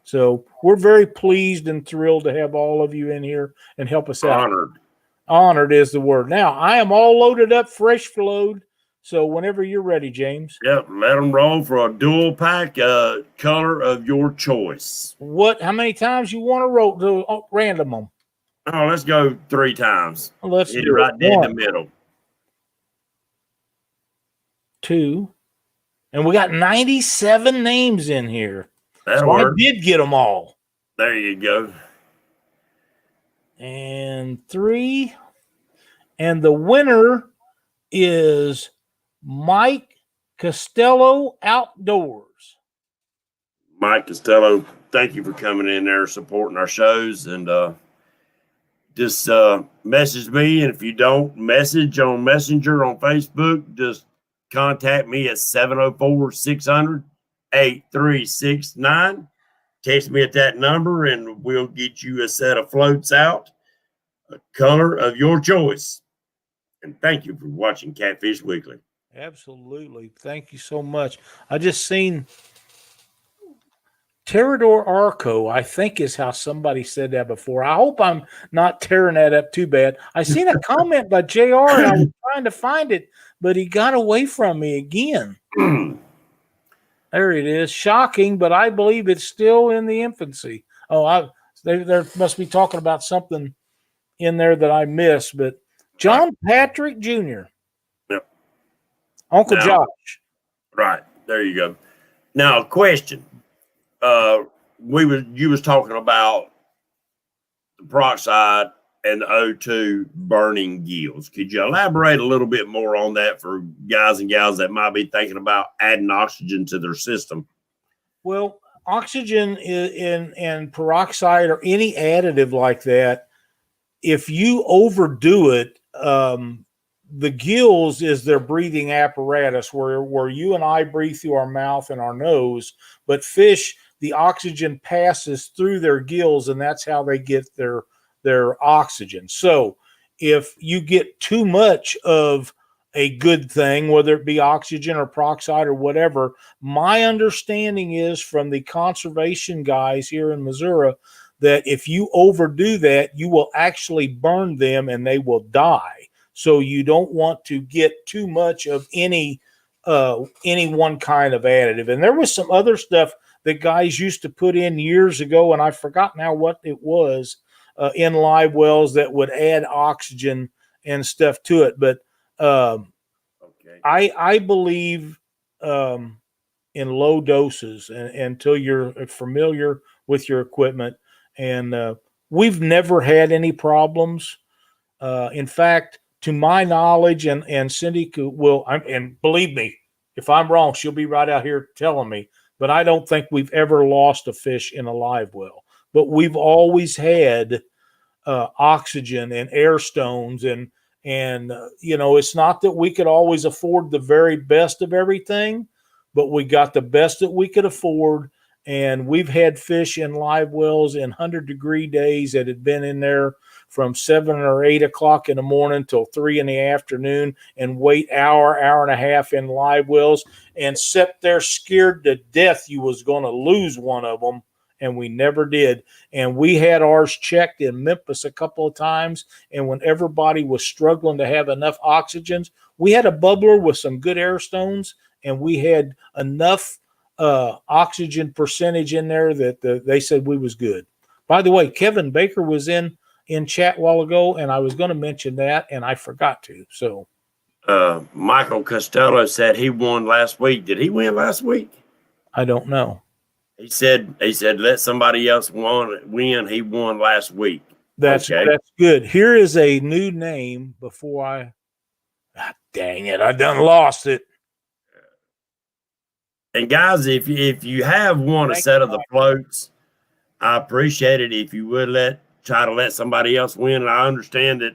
So we're very pleased and thrilled to have all of you in here and help us out. Honored. Honored is the word. Now, I am all loaded up, fresh flowed. So whenever you're ready, James. Yep. Let them roll for a dual pack, color of your choice. How many times you want to roll? Random them. Oh, let's go 3 times. Let's Hit it do right it. dead in 1, the middle. 2, and we got 97 names in here. That'll So I work. did get them all. There you go. And 3. And the winner is Mike Costello Outdoors. Mike Costello, thank you for coming in there, supporting our shows, and just message me. And if you don't message on Messenger on Facebook, just contact me at 704-600-8369. Text me at that number, and we'll get you a set of floats out, a color of your choice. And thank you for watching Catfish Weekly. Absolutely. Thank you so much. I just seen Terrador Arco, I think is how somebody said that before. I hope I'm not tearing that up too bad. I seen a comment by JR and I was trying to find it, but he got away from me again. There it is. Shocking, but I believe it's still in the infancy. Oh, they must be talking about something in there that I missed, but John Patrick Jr. Yep. Uncle Josh. Right. There you go. Now, a question. You was talking about the peroxide and the O2 burning gills. Could you elaborate a little bit more on that for guys and gals that might be thinking about adding oxygen to their system? Well, oxygen and peroxide or any additive like that, if you overdo it, the gills is their breathing apparatus where you and I breathe through our mouth and our nose, but fish, the oxygen passes through their gills, and that's how they get their oxygen. So if you get too much of a good thing, whether it be oxygen or peroxide or whatever, my understanding is from the conservation guys here in Missouri that if you overdo that, you will actually burn them and they will die. So you don't want to get too much of any one kind of additive. And there was some other stuff that guys used to put in years ago, and I forgot now what it was, in live wells that would add oxygen and stuff to it. But I believe in low doses until you're familiar with your equipment. And we've never had any problems. In fact, to my knowledge, and Cindy will, and believe me, if I'm wrong, she'll be right out here telling me, but I don't think we've ever lost a fish in a live well. But we've always had oxygen and air stones, and it's not that we could always afford the very best of everything, but we got the best that we could afford. And we've had fish in live wells in 100-degree days that had been in there from 7 or 8 o'clock in the morning till 3 in the afternoon, and wait hour and a half in live wells and sit there scared to death you was going to lose one of them. And we never did. And we had ours checked in Memphis a couple of times. And when everybody was struggling to have enough oxygens, we had a bubbler with some good air stones, and we had enough oxygen percentage in there that they said we was good. By the way, Kevin Baker was in chat a while ago, and I was going to mention that, and I forgot to. So Michael Costello said he won last week. Did he win last week? I don't know. He said let somebody else win. He won last week. That's Okay. that's good. Here is a new name before dang it, I done lost it. And guys, if you have won a Thank set you, of the floats, I appreciate it if you would try to let somebody else win. And I understand that,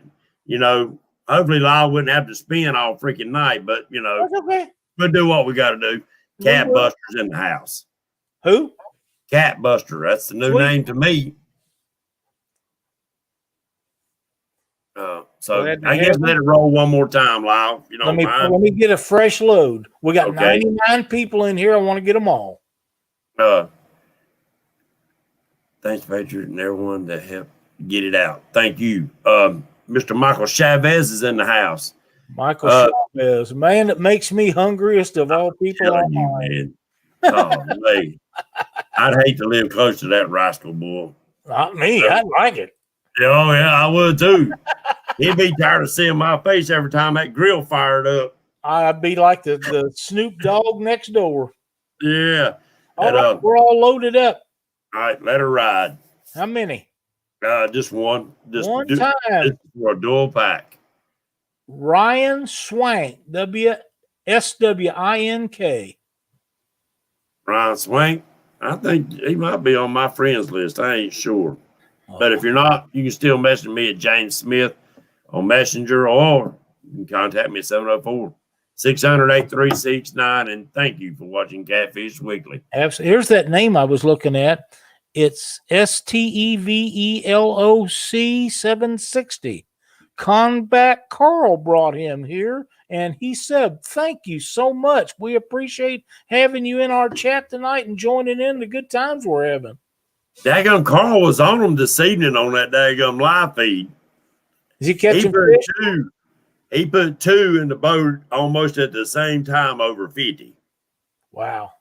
hopefully Lyle wouldn't have to spin all freaking night, but That's okay. we'll do what we got to do. Cat Buster's in the house. Who? Cat Buster. That's the new Sweet. name to me. So Glad to I guess have let him. it roll one more time, Lyle. If you don't mind. Let me get a fresh load. We got Okay. 99 people in here. I want to get them all. Thanks, Patriot, and everyone that helped get it out. Thank you. Mr. Michael Chavez is in the house. Michael Chavez, man, that makes me hungriest of all people. Telling you, man. Oh, man. I'd hate to live close to that rascal, boy. Not me. I like it. Oh, yeah, I would too. He'd be tired of seeing my face every time that grill fired up. I'd be like the Snoop Dogg next door. Yeah. All right, we're all loaded up. All right, let her ride. How many? Just one. One time. Just for a dual pack. Ryan Swank, SWINK. Ryan Swank. I think he might be on my friends list. I ain't sure. But if you're not, you can still message me at James Smith on Messenger, or you can contact me at 704-600-8369. And thank you for watching Catfish Weekly. Absolutely. Here's that name I was looking at. It's STEVELOC 760. Combat Carl brought him here, and he said, "Thank you so much. We appreciate having you in our chat tonight and joining in the good times we're having." Daggum Carl was on them this evening on that daggum live feed. Is he catching fish? He put two in the boat almost at the same time over 50. Wow.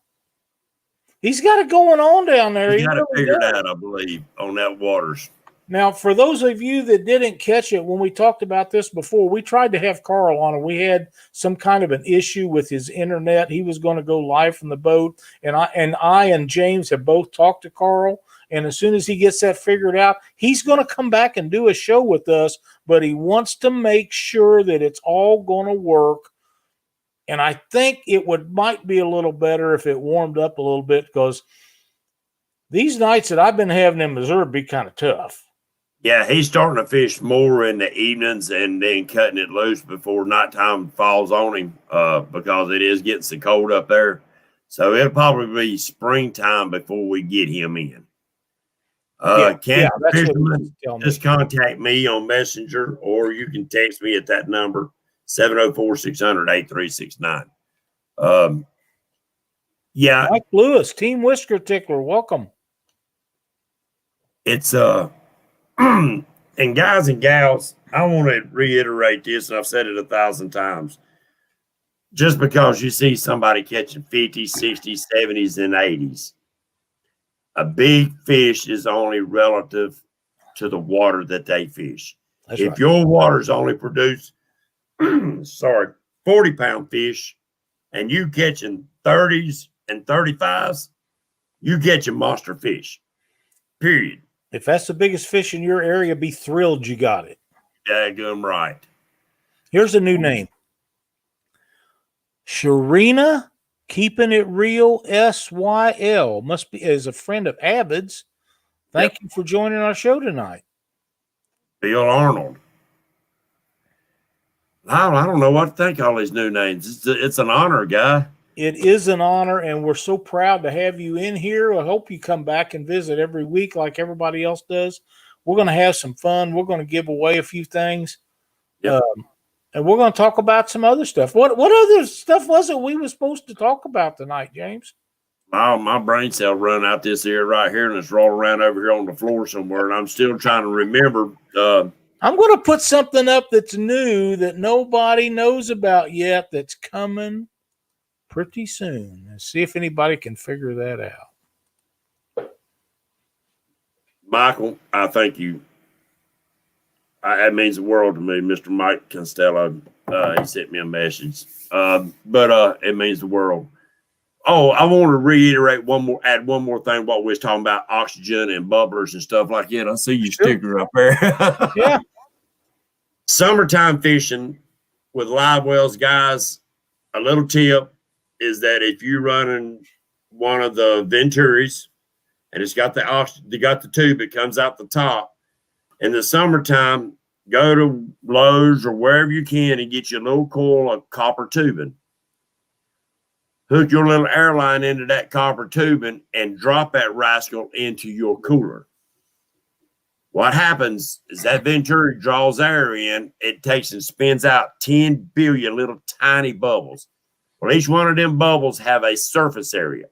He's got it going on down there. He's got it figured out, I believe, on that waters. Now, for those of you that didn't catch it, when we talked about this before, we tried to have Carl on, and we had some kind of an issue with his internet. He was going to go live from the boat, and I and James have both talked to Carl. And as soon as he gets that figured out, he's going to come back and do a show with us, but he wants to make sure that it's all going to work. And I think might be a little better if it warmed up a little bit, because these nights that I've been having in Missouri be kind of tough. Yeah, he's starting to fish more in the evenings and then cutting it loose before nighttime falls on him, because it is getting so cold up there. So it'll probably be springtime before we get him in. Fisherman, just contact me on Messenger, or you can text me at that number, 704-600-8369. Mike Lewis, Team Whisker Tickler, welcome. It's and guys and gals, I want to reiterate this, and I've said it 1,000 times. Just because you see somebody catching 50s, 60s, 70s, and 80s, a big fish is only relative to the water that they fish. That's if right. Your waters only produce 40-pound fish, and you catching 30s and 35s, you catching monster fish, period. If that's the biggest fish in your area, be thrilled you got it. Daggum right. Here's a new name. Sharina, keeping it real, SYL. Must be as a friend of Abbott's. Thank you for joining our show tonight. Bill Arnold. I don't know what to think of all these new names. It's an honor, guy. It is an honor, and we're so proud to have you in here. I hope you come back and visit every week like everybody else does. We're going to have some fun. We're going to give away a few things. Yep. And we're going to talk about some other stuff. What other stuff was it we were supposed to talk about tonight, James? My brain cell run out this ear right here, and it's rolling around over here on the floor somewhere, and I'm still trying to remember. I'm going to put something up that's new that nobody knows about yet that's coming pretty soon, and see if anybody can figure that out. Michael, I thank you. That means the world to me, Mr. Mike Costello. He sent me a message, but it means the world. Oh, I want to reiterate add one more thing. What we was talking about, oxygen and bubblers and stuff like that. I see your sticker up there. Yeah. Summertime fishing with live wells, guys. A little tip is that if you're running one of the Venturis and it's got the tube, it comes out the top. In the summertime, go to Lowe's or wherever you can and get you a little coil of copper tubing. Hook your little airline into that copper tubing and drop that rascal into your cooler. What happens is that Venturi draws air in, it takes and spins out 10 billion little tiny bubbles. Well, each one of them bubbles have a surface area.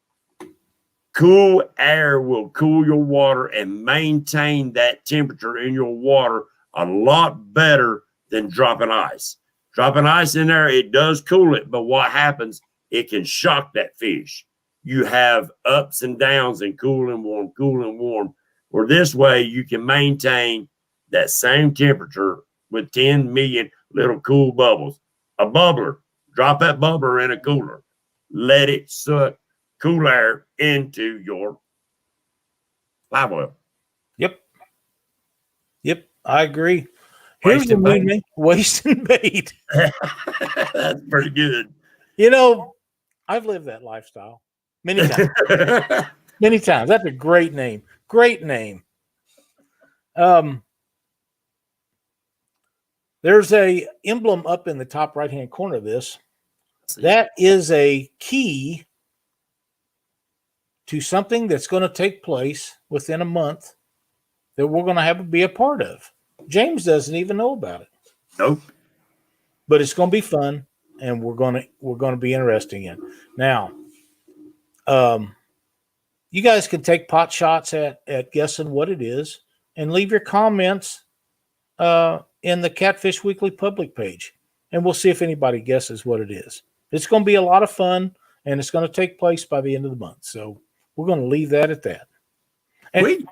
Cool air will cool your water and maintain that temperature in your water a lot better than dropping ice. Dropping ice in there, it does cool it, but what happens, it can shock that fish. You have ups and downs and cool and warm, cool and warm. Or this way, you can maintain that same temperature with 10 million little cool bubbles. A bubbler, drop that bubbler in a cooler. Let it suck cool air into your live well. Yep, I agree. Here's the new name, wasting bait. That's pretty good. You know, I've lived that lifestyle many times. Many times. That's a great name. Great name. There's a emblem up in the top right-hand corner of this. That is a key to something that's going to take place within a month that we're going to be a part of. James doesn't even know about it. Nope. But it's going to be fun, and we're going to be interesting in. Now, you guys can take pot shots at guessing what it is, and leave your comments in the Catfish Weekly public page, and we'll see if anybody guesses what it is. It's going to be a lot of fun, and it's going to take place by the end of the month. So we're going to leave that at that. And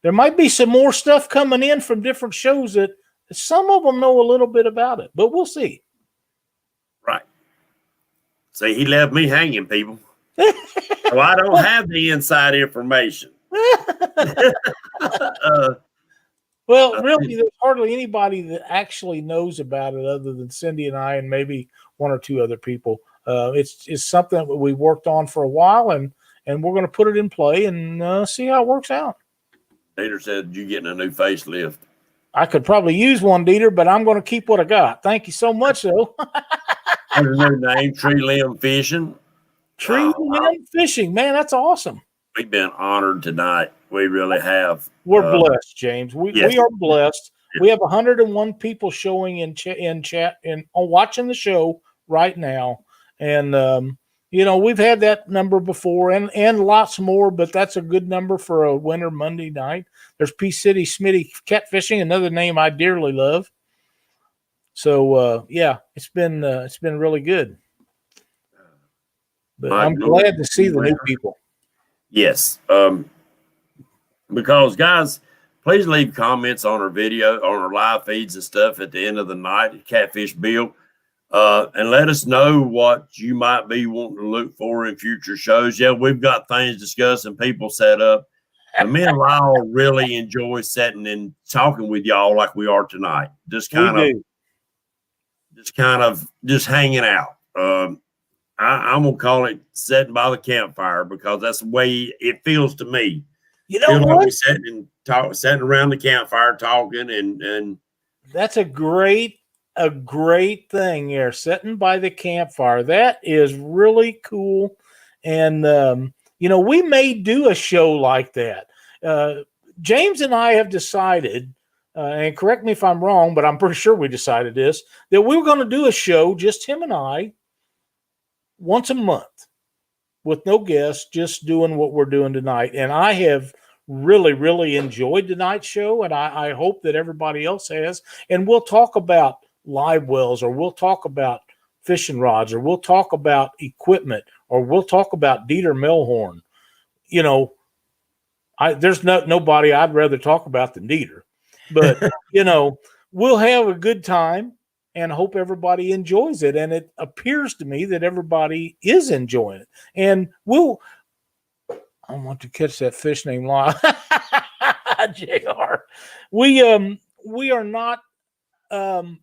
there might be some more stuff coming in from different shows that some of them know a little bit about it, but we'll see. Right. See, he left me hanging, people. So I don't have the inside information. Well, really, there's hardly anybody that actually knows about it other than Cindy and I and maybe one or two other people. It's something that we worked on for a while, and we're going to put it in play and see how it works out. Dieter said you're getting a new facelift. I could probably use one, Dieter, but I'm going to keep what I got. Thank you so much, though. There's a new name, Tree Limb Fishing. Tree Limb Fishing, man, that's awesome. We've been honored tonight. We really have. We're blessed, James. We are blessed. Yes. We have 101 people showing in chat and watching the show right now, and we've had that number before and lots more, but that's a good number for a winter Monday night. There's P City Smitty Catfishing, another name I dearly love. So it's been really good. But I'm glad to see the new people. Yes. Because guys, please leave comments on our video, on our live feeds and stuff at the end of the night at Catfish Bill. And let us know what you might be wanting to look for in future shows. Yeah, we've got things discussed and people set up. And me and Lyle really enjoy sitting and talking with y'all like we are tonight. Just hanging out. I'm gonna call it sitting by the campfire because that's the way it feels to me. You know what? Like sitting around the campfire talking and that's a great thing there, sitting by the campfire. That is really cool. And we may do a show like that. James and I have decided, and correct me if I'm wrong, but I'm pretty sure we decided this, that we were going to do a show, just him and I, once a month with no guests, just doing what we're doing tonight. And I have really, really enjoyed tonight's show, and I hope that everybody else has. And we'll talk about live wells, or we'll talk about fishing rods, or we'll talk about equipment, or we'll talk about Dieter Melhorn. There's nobody I'd rather talk about than Dieter. But, we'll have a good time. and hope everybody enjoys it. And it appears to me that everybody is enjoying it. And I want to catch that fish named Lyle. JR. We are not going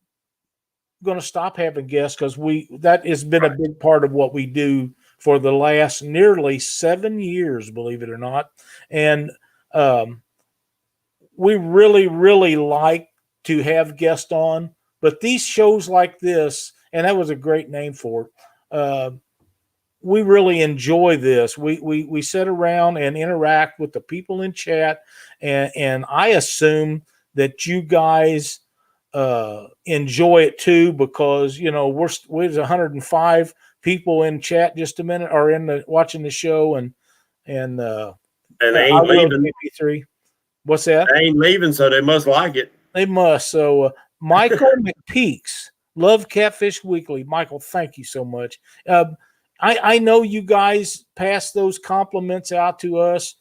to stop having guests because that has been a big part of what we do for the last nearly 7 years, believe it or not. And we really, really like to have guests on, but these shows like this, and that was a great name for it. We really enjoy this. We sit around and interact with the people in chat, and I assume that you guys enjoy it too, because we're 105 people in chat just a minute, or watching the show, and they ain't leaving. MP3. What's that? They ain't leaving, so they must like it. They must. So Michael McPeaks, love Catfish Weekly. Michael, thank you so much. I know you guys pass those compliments out to us.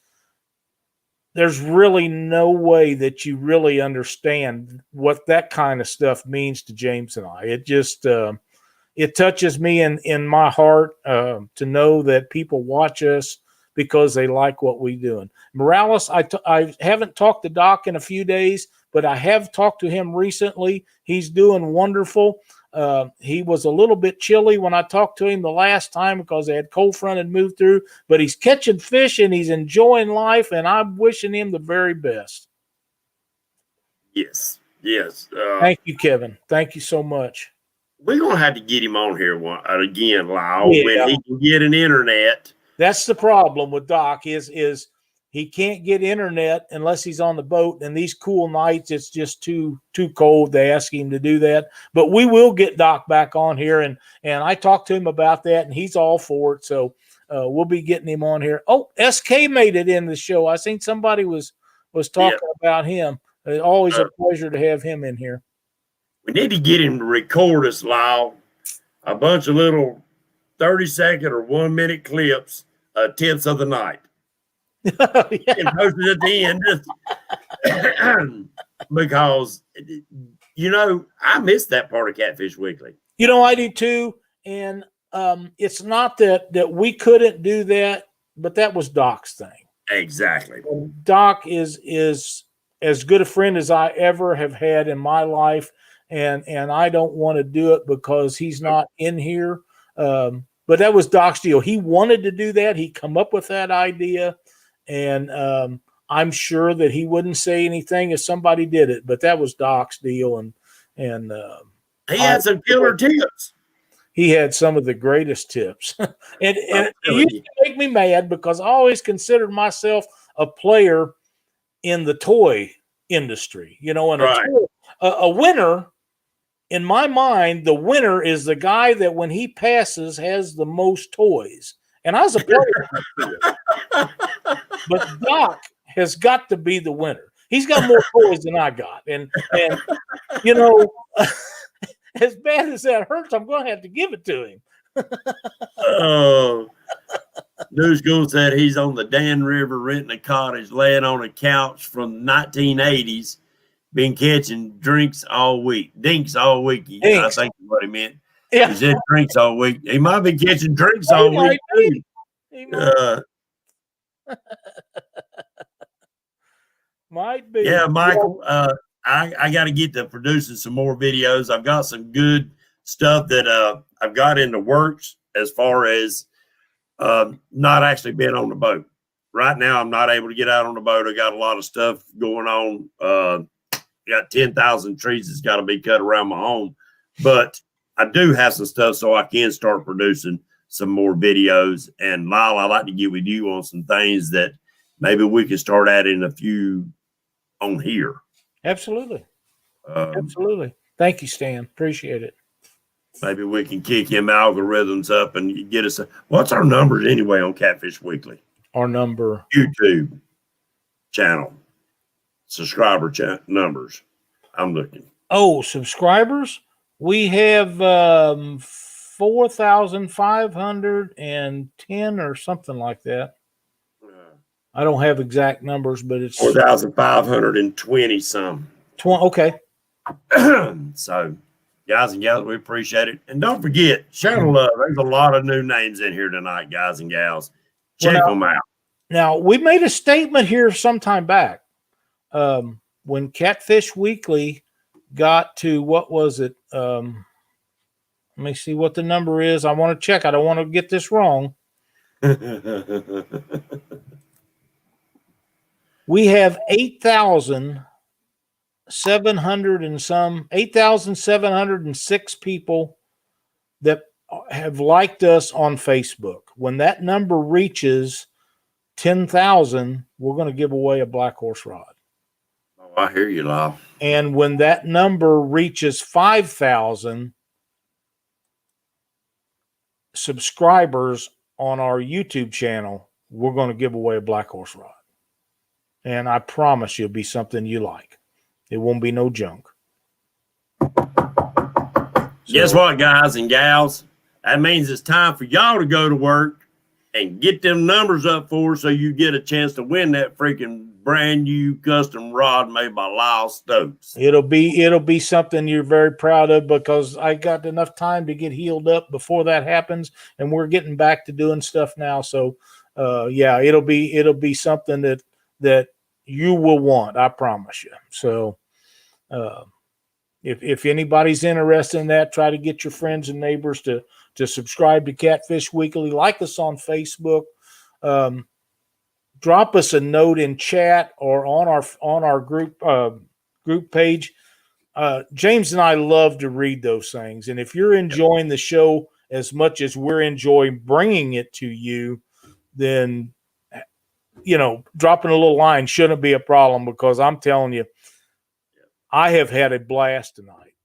There's really no way that you really understand what that kind of stuff means to James and I. It just it touches me in my heart to know that people watch us because they like what we're doing. Morales, I haven't talked to Doc in a few days, but I have talked to him recently. He's doing wonderful. He was a little bit chilly when I talked to him the last time because they had cold front had moved through, but he's catching fish and he's enjoying life, and I'm wishing him the very best. Yes. Thank you, Kevin. Thank you so much. We're going to have to get him on here again, Lyle, when he can get an internet. That's the problem with Doc is he can't get internet unless he's on the boat. And these cool nights, it's just too cold. They ask him to do that. But we will get Doc back on here. And I talked to him about that, and he's all for it. So we'll be getting him on here. Oh, SK made it in the show. I think somebody was talking about him. It's always a pleasure to have him in here. We need to get him to record us, Lyle. A bunch of little 30-second or 1-minute clips, tips of the night. And post it at the end. Because, I missed that part of Catfish Weekly. I do too. And it's not that we couldn't do that, but that was Doc's thing. Exactly. And Doc is as good a friend as I ever have had in my life. And I don't want to do it because he's not in here. But that was Doc's deal. He wanted to do that. He come up with that idea. And I'm sure that he wouldn't say anything if somebody did it. But that was Doc's deal. And he had some killer tips. He had some of the greatest tips. and it used to make me mad because I always considered myself a player in the toy industry. And a winner. In my mind, the winner is the guy that when he passes has the most toys. And I was a player. But Doc has got to be the winner. He's got more toys than I got. And as bad as that hurts, I'm going to have to give it to him. News School said he's on the Dan River renting a cottage, laying on a couch from the 1980s. Been catching dinks all week. I think is what he meant. Yeah. He said drinks all week. He might be catching drinks all week too. Might be. Yeah, Michael. I got to get to producing some more videos. I've got some good stuff that I've got in the works as far as not actually being on the boat. Right now, I'm not able to get out on the boat. I got a lot of stuff going on. Got 10,000 trees that's got to be cut around my home. But I do have some stuff so I can start producing some more videos. And Lyle, I'd like to get with you on some things that maybe we can start adding a few on here. Absolutely. Absolutely. Thank you, Stan. Appreciate it. Maybe we can kick him algorithms up and get us. What's our numbers anyway on Catfish Weekly? Our number. YouTube channel. Subscriber numbers. I'm looking. Oh, subscribers? We have 4,510 or something like that. I don't have exact numbers, but it's 4,520 some. Okay. So Guys and gals, we appreciate it. And don't forget, share the love. There's a lot of new names in here tonight, guys and gals. Check them out. Now, we made a statement here some time back. When Catfish Weekly got to, what was it? Let me see what the number is. I want to check. I don't want to get this wrong. We have 8,706 people that have liked us on Facebook. When that number reaches 10,000, we're going to give away a Blackhorse rod. Oh, I hear you, Lyle. And when that number reaches 5,000 subscribers on our YouTube channel, we're going to give away a Blackhorse rod. And I promise you it'll be something you like. It won't be no junk. Guess what, guys and gals? That means it's time for y'all to go to work and get them numbers up for us so you get a chance to win that freaking brand new custom rod made by Lyle Stokes. It'll be something you're very proud of, because I got enough time to get healed up before that happens, and we're getting back to doing stuff now. So yeah, it'll be something that you will want, I promise you. So if anybody's interested in that, try to get your friends and neighbors to subscribe to Catfish Weekly, like us on Facebook, drop us a note in chat or on our group page. James and I love to read those things, and if you're enjoying the show as much as we're enjoying bringing it to you, then dropping a little line shouldn't be a problem, because I'm telling you, I have had a blast tonight.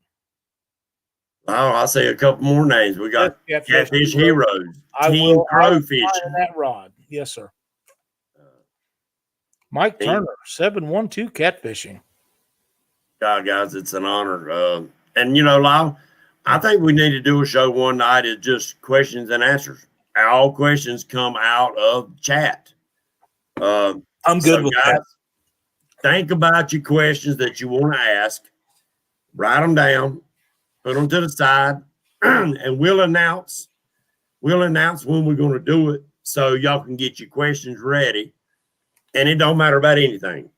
Oh, I'll say a couple more names. We got Catfish Heroes, Team Crowfish. That rod. Yes, sir. Mike Turner, 712 Catfishing. God, guys, it's an honor. And, Lyle, I think we need to do a show one night is just questions and answers. All questions come out of chat. I'm good with guys, that. Think about your questions that you want to ask. Write them down. Put them to the side, and we'll announce when we're going to do it, so y'all can get your questions ready. And it don't matter about anything,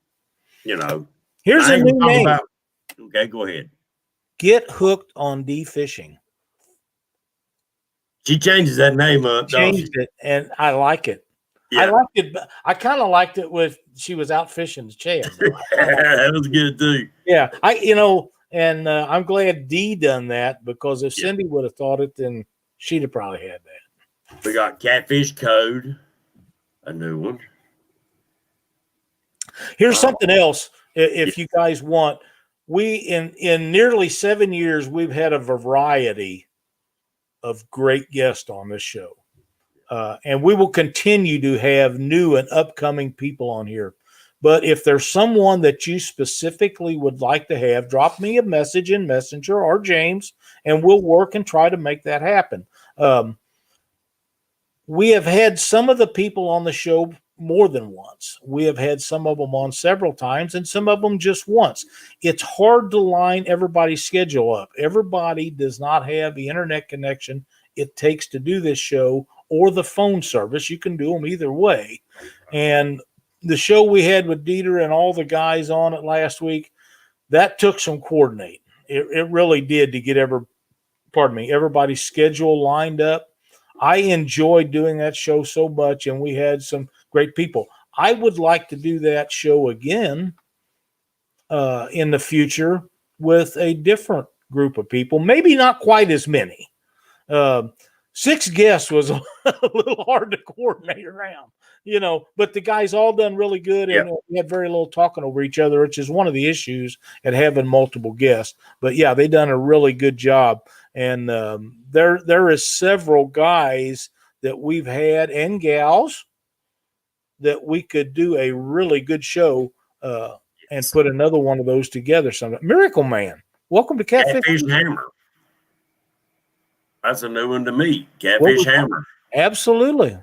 Here's a new name. Okay, go ahead. Get hooked on defishing. She changes that name up. Changed it, and I like it. Yeah. I liked it. I kind of liked it with she was out fishing the Chad. That was good too. Yeah, and I'm glad Dee done that, because if Cindy would have thought it, then she'd have probably had that. We got Catfish Code, a new one. Here's something else. If you guys want, we in nearly 7 years, we've had a variety of great guests on this show. And we will continue to have new and upcoming people on here. But if there's someone that you specifically would like to have, drop me a message in Messenger or James, and we'll work and try to make that happen. We have had some of the people on the show more than once. We have had some of them on several times, and some of them just once. It's hard to line everybody's schedule up. Everybody does not have the internet connection it takes to do this show, or the phone service. You can do them either way. And the show we had with Dieter and all the guys on it last week, that took some coordinating. It really did, to get everybody's schedule lined up. I enjoyed doing that show so much, and we had some great people. I would like to do that show again in the future with a different group of people, maybe not quite as many. 6 guests was a little hard to coordinate around, but the guys all done really good, and we had very little talking over each other, which is one of the issues at having multiple guests. But yeah, they done a really good job. And there is several guys that we've had, and gals, that we could do a really good show and put another one of those together sometime. Miracle Man, welcome to Catfish Hammer. That's a new one to me. Catfish Hammer. Absolutely.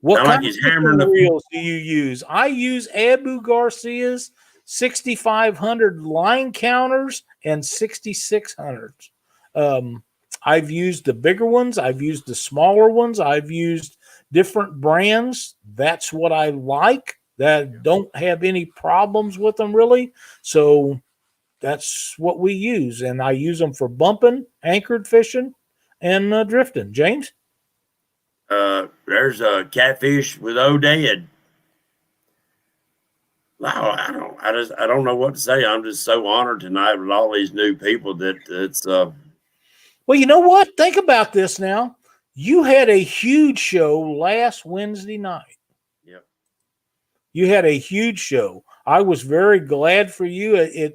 What kind of hammer reels do you use? I use Abu Garcia's 6,500 line counters and 6,600s. I've used the bigger ones. I've used the smaller ones. I've used different brands. That's what I like. That don't have any problems with them really. So that's what we use, and I use them for bumping, anchored fishing, and drifting. James, There's a Catfish with O'Dead. Wow, I don't know what to say. I'm just so honored tonight with all these new people that it's well, you know what? Think about this now. You had a huge show last Wednesday night. Yep. You had a huge show. I was very glad for you.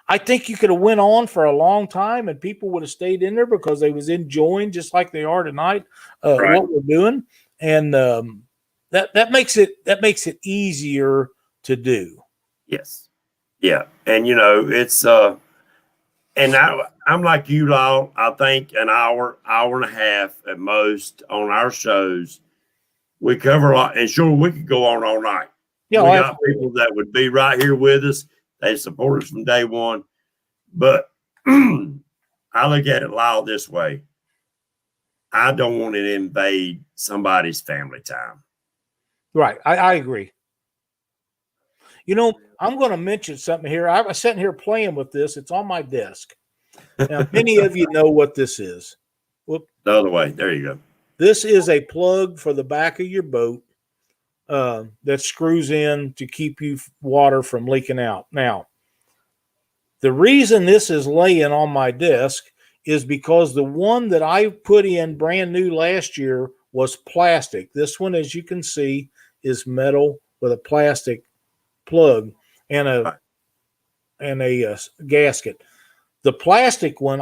I think you could have went on for a long time and people would have stayed in there because they was enjoying just like they are tonight Right. what we're doing, and that makes it easier to do. Yes. Yeah. And it's and I'm like you, Lyle. I think an hour and a half at most on our shows. We cover a lot, and sure, we could go on all night. Yeah, we got people that would be right here with us. They support us from day one. But I look at it, Lyle, this way. I don't want to invade somebody's family time. Right. I agree. I'm going to mention something here. I was sitting here playing with this. It's on my desk. Now, many of you know what this is. Whoop. The other way. There you go. This is a plug for the back of your boat that screws in to keep you water from leaking out. Now, the reason this is laying on my desk is because the one that I put in brand new last year was plastic. This one, as you can see, is metal with a plastic plug and a gasket. The plastic one,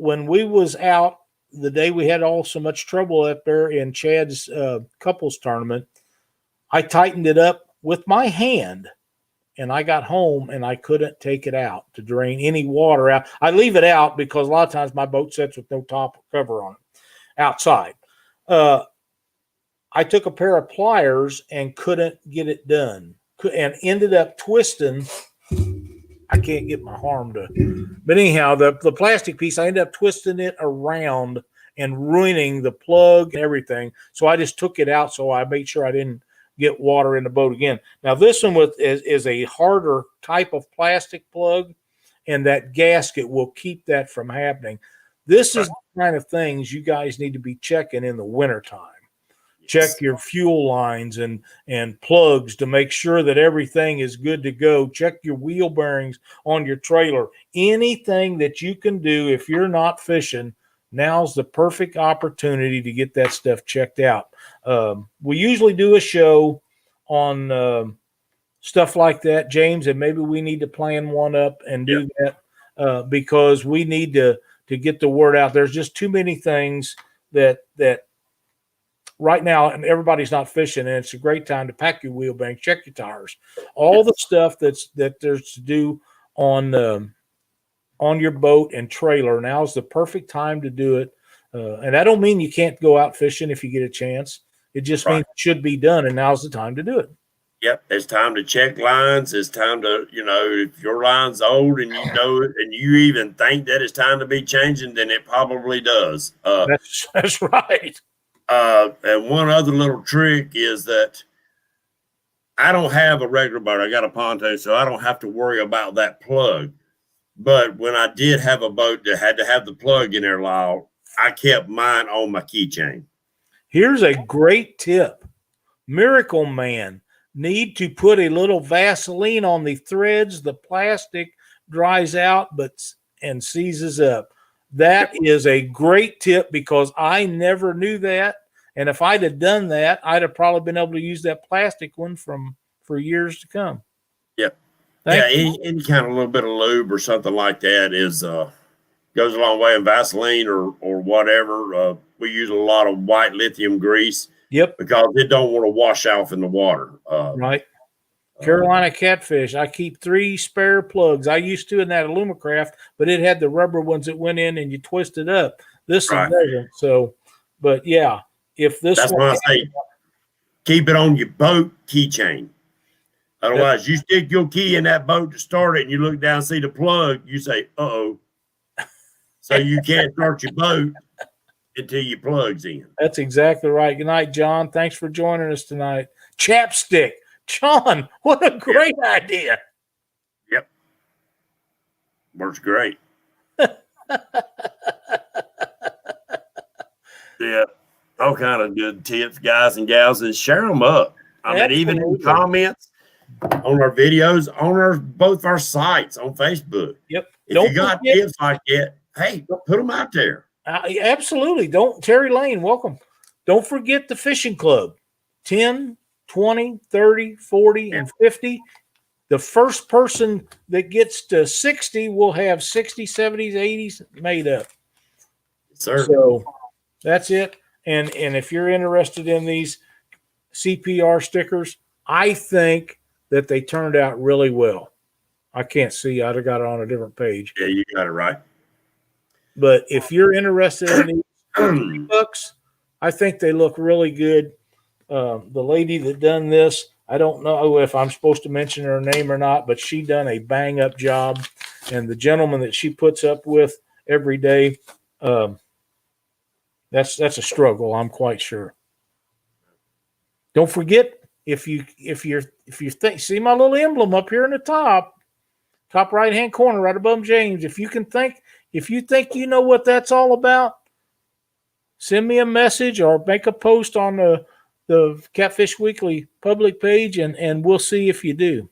when we was out the day we had all so much trouble up there in Chad's couples tournament, I tightened it up with my hand, and I got home and I couldn't take it out to drain any water out. I leave it out because a lot of times my boat sits with no top cover on it outside. I took a pair of pliers and couldn't get it done, and ended up twisting. I can't get my arm to, but anyhow, the plastic piece, I ended up twisting it around and ruining the plug and everything. So I just took it out so I made sure I didn't get water in the boat again. Now this one is a harder type of plastic plug, and that gasket will keep that from happening. This is the kind of things you guys need to be checking in the wintertime. Check your fuel lines and plugs to make sure that everything is good to go. Check your wheel bearings on your trailer. Anything that you can do if you're not fishing, now's the perfect opportunity to get that stuff checked out. We usually do a show on stuff like that, James, and maybe we need to plan one up and do that because we need to get the word out. There's just too many things that right now, and everybody's not fishing, and it's a great time to pack your wheel bank, check your tires, all the stuff that there's to do on your boat and trailer. Now's the perfect time to do it. And I don't mean you can't go out fishing if you get a chance. It just means it should be done, and now's the time to do it. Yep, it's time to check lines. It's time to, if your line's old and you know it, and you even think that it's time to be changing, then it probably does. That's right. And one other little trick is that I don't have a regular boat. I got a pontoon, so I don't have to worry about that plug. But when I did have a boat that had to have the plug in there, Lyle, I kept mine on my keychain. Here's a great tip. Miracle Man, need to put a little Vaseline on the threads. The plastic dries out and seizes up. That is a great tip because I never knew that. And if I'd have done that, I'd have probably been able to use that plastic one for years to come. Yep. Any kind of little bit of lube or something like that goes a long way. In Vaseline or whatever. We use a lot of white lithium grease. Yep. Because it don't want to wash off in the water. Right. Carolina Catfish. I keep 3 spare plugs. I used to in that Alumacraft, but it had the rubber ones that went in and you twist it up. This one doesn't. So, but yeah, if this that's why I say keep it on your boat keychain. Otherwise, you stick your key in that boat to start it, and you look down and see the plug. You say, "Uh-oh." So you can't start your boat until your plug's in. That's exactly right. Good night, John. Thanks for joining us tonight. Chapstick. John, what a great idea. Yep. Works great. Yeah. All kind of good tips, guys and gals, and share them up. I mean, even in the comments on our videos, on both our sites on Facebook. Yep. If you got tips like that, hey, put them out there. Absolutely. Terry Lane, welcome. Don't forget the fishing club. 10, 20, 30, 40, and 50. The first person that gets to 60 will have 60s, 70s, 80s made up. Sir. So that's it. And if you're interested in these CPR stickers, I think that they turned out really well. I can't see. I'd have got it on a different page. Yeah, you got it right. But if you're interested in these books, I think they look really good. The lady that done this, I don't know if I'm supposed to mention her name or not, but she done a bang up job. And the gentleman that she puts up with every day, that's a struggle, I'm quite sure. Don't forget, if you think, see my little emblem up here in the top right hand corner, right above James. If you think you know what that's all about, send me a message or make a post on the Catfish Weekly public page, and we'll see if you do.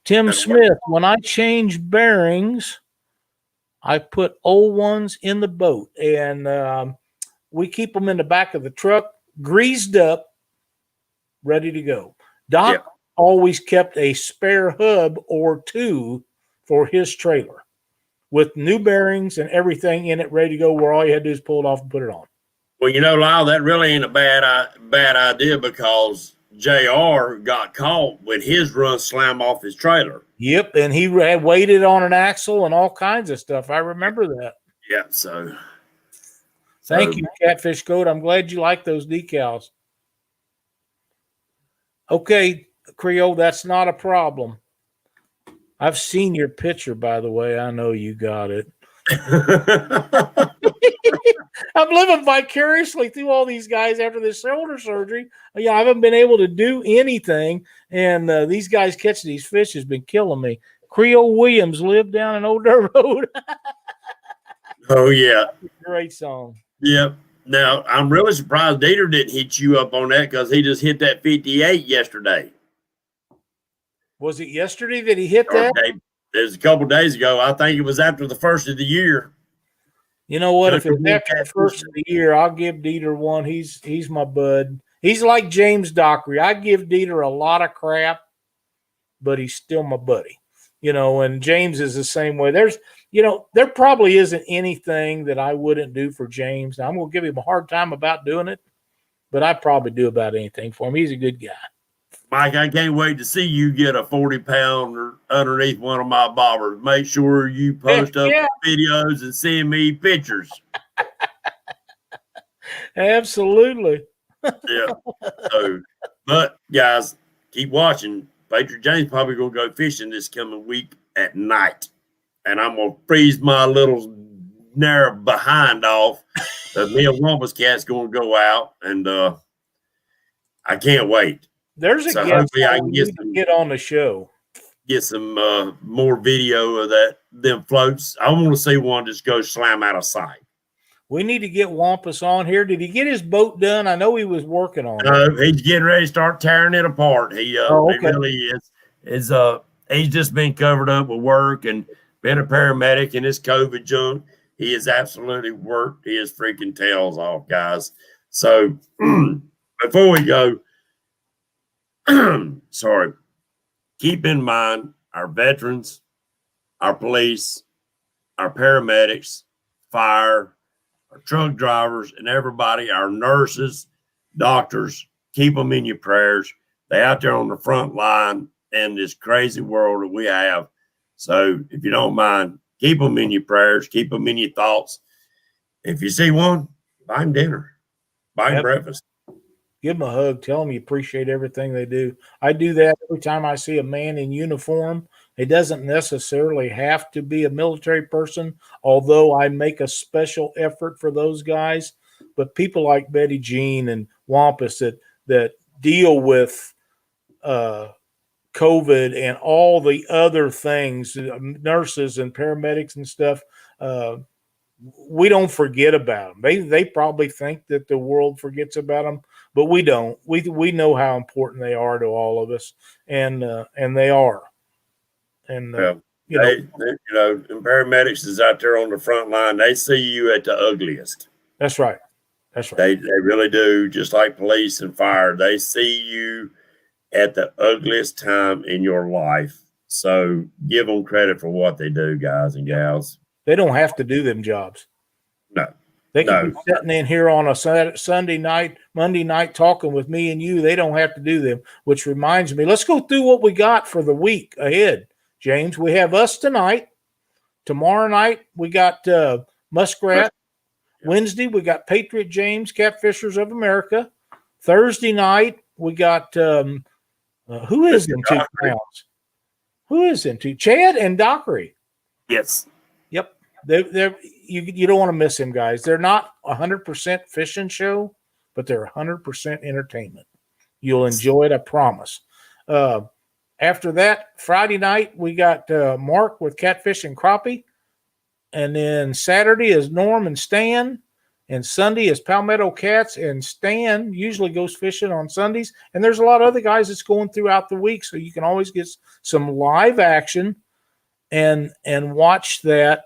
Tim Smith, when I change bearings, I put old ones in the boat, and we keep them in the back of the truck, greased up, ready to go. Doc always kept a spare hub or two for his trailer with new bearings and everything in it ready to go, where all you had to do is pull it off and put it on. Well, Lyle, that really ain't a bad idea, because JR got caught when his run slammed off his trailer. Yep, and he had waited on an axle and all kinds of stuff. I remember that. Yeah, so thank you, Catfish Code. I'm glad you like those decals. Okay, Creole, that's not a problem. I've seen your picture, by the way. I know you got it. I'm living vicariously through all these guys after this shoulder surgery. I haven't been able to do anything, and these guys catching these fish has been killing me. Creole Williams lived down an old dirt road. Oh, yeah. Great song. Yep. Now, I'm really surprised Dieter didn't hit you up on that, because he just hit that 58 yesterday. Was it yesterday that he hit that? It was a couple days ago. I think it was after the first of the year. You know what? If it's after the first of the year, I'll give Dieter one. He's my bud. He's like James Dockery. I give Dieter a lot of crap, but he's still my buddy. And James is the same way. There probably isn't anything that I wouldn't do for James. Now, I'm going to give him a hard time about doing it, but I probably do about anything for him. He's a good guy. Mike, I can't wait to see you get a 40-pounder underneath one of my bobbers. Make sure you post up videos and send me pictures. Absolutely. Yeah. But guys, keep watching. Patriot James probably going to go fishing this coming week at night, and I'm going to freeze my little narrow behind off. Me and Wampus Cat's going to go out, and I can't wait. There's a guest I can get on the show. Get some more video of them floats. I want to see one just go slam out of sight. We need to get Wampus on here. Did he get his boat done? I know he was working on it. He's getting ready to start tearing it apart. He really is. He's just been covered up with work and been a paramedic in this COVID junk. He has absolutely worked his freaking tails off, guys. So before we go, sorry, keep in mind our veterans, our police, our paramedics, fire, our truck drivers, and everybody, our nurses, doctors. Keep them in your prayers. They're out there on the front line in this crazy world that we have. So if you don't mind, keep them in your prayers, keep them in your thoughts. If you see one, buy them dinner, buy them breakfast. Give them a hug. Tell them you appreciate everything they do. I do that every time I see a man in uniform It doesn't necessarily have to be a military person, although I make a special effort for those guys. But people like Betty Jean and Wampus that deal with COVID and all the other things, nurses and paramedics and stuff, we don't forget about them. They probably think that the world forgets about them, but we don't. We know how important they are to all of us, and they are. And and paramedics is out there on the front line. They see you at the ugliest. That's right. That's right. They really do. Just like police and fire, they see you at the ugliest time in your life. So give them credit for what they do, guys and gals. They don't have to do them jobs. No. They can be sitting in here on a Sunday night, Monday night, talking with me and you. They don't have to do them, which reminds me, let's go through what we got for the week ahead. James, we have us tonight. Tomorrow night, we got Muskrat. Wednesday, we got Patriot, James, Catfishers of America. Thursday night, we got who is in two crowns? Who is in two? Chad and Dockery. Yes. Yep. You don't want to miss them, guys. They're not 100% fishing show, but they're 100% entertainment. You'll enjoy it, I promise. After that, Friday night, we got Mark with Catfish and Crappie. And then Saturday is Norm and Stan. And Sunday is Palmetto Cats. And Stan usually goes fishing on Sundays. And there's a lot of other guys that's going throughout the week. So you can always get some live action and watch that.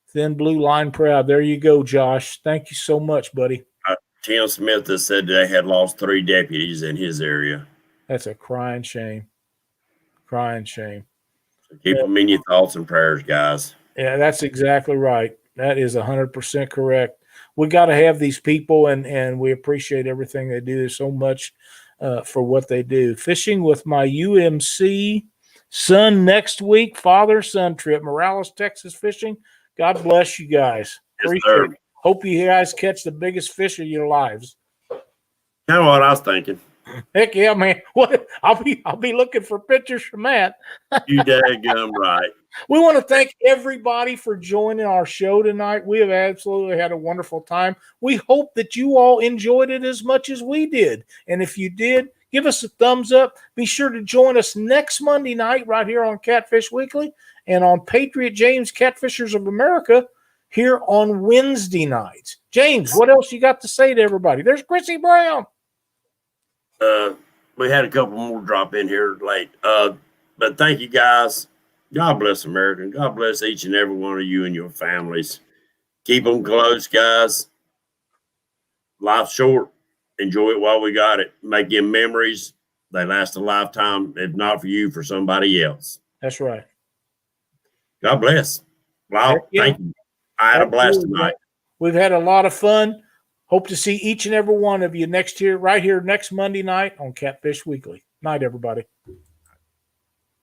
Thin Blue Line Proud. There you go, Josh. Thank you so much, buddy. Tim Smith has said they had lost 3 deputies in his area. That's a crying shame. Crying shame. So keep them in your thoughts and prayers, guys. Yeah, that's exactly right. That is 100% correct. We got to have these people, and we appreciate everything they do. There's so much for what they do. Fishing with my UMC son next week, father-son trip, Morales, Texas fishing. God bless you guys. Yes, appreciate it. Hope you guys catch the biggest fish of your lives. Kind of what I was thinking. Heck yeah, man! What I'll be looking for pictures from that. You daggum right. We want to thank everybody for joining our show tonight. We have absolutely had a wonderful time. We hope that you all enjoyed it as much as we did. And if you did, give us a thumbs up. Be sure to join us next Monday night right here on Catfish Weekly and on Patriot James Catfishers of America here on Wednesday nights. James, what else you got to say to everybody? There's Chrissy Brown. We had a couple more drop in here late. But thank you, guys. God bless America. God bless each and every one of you and your families. Keep them close, guys. Life's short. Enjoy it while we got it. Make them memories. They last a lifetime. If not for you, for somebody else. That's right. God bless. Lyle, thank you. I had a blast tonight. We've had a lot of fun. Hope to see each and every one of you right here next Monday night on Catfish Weekly. Night, everybody.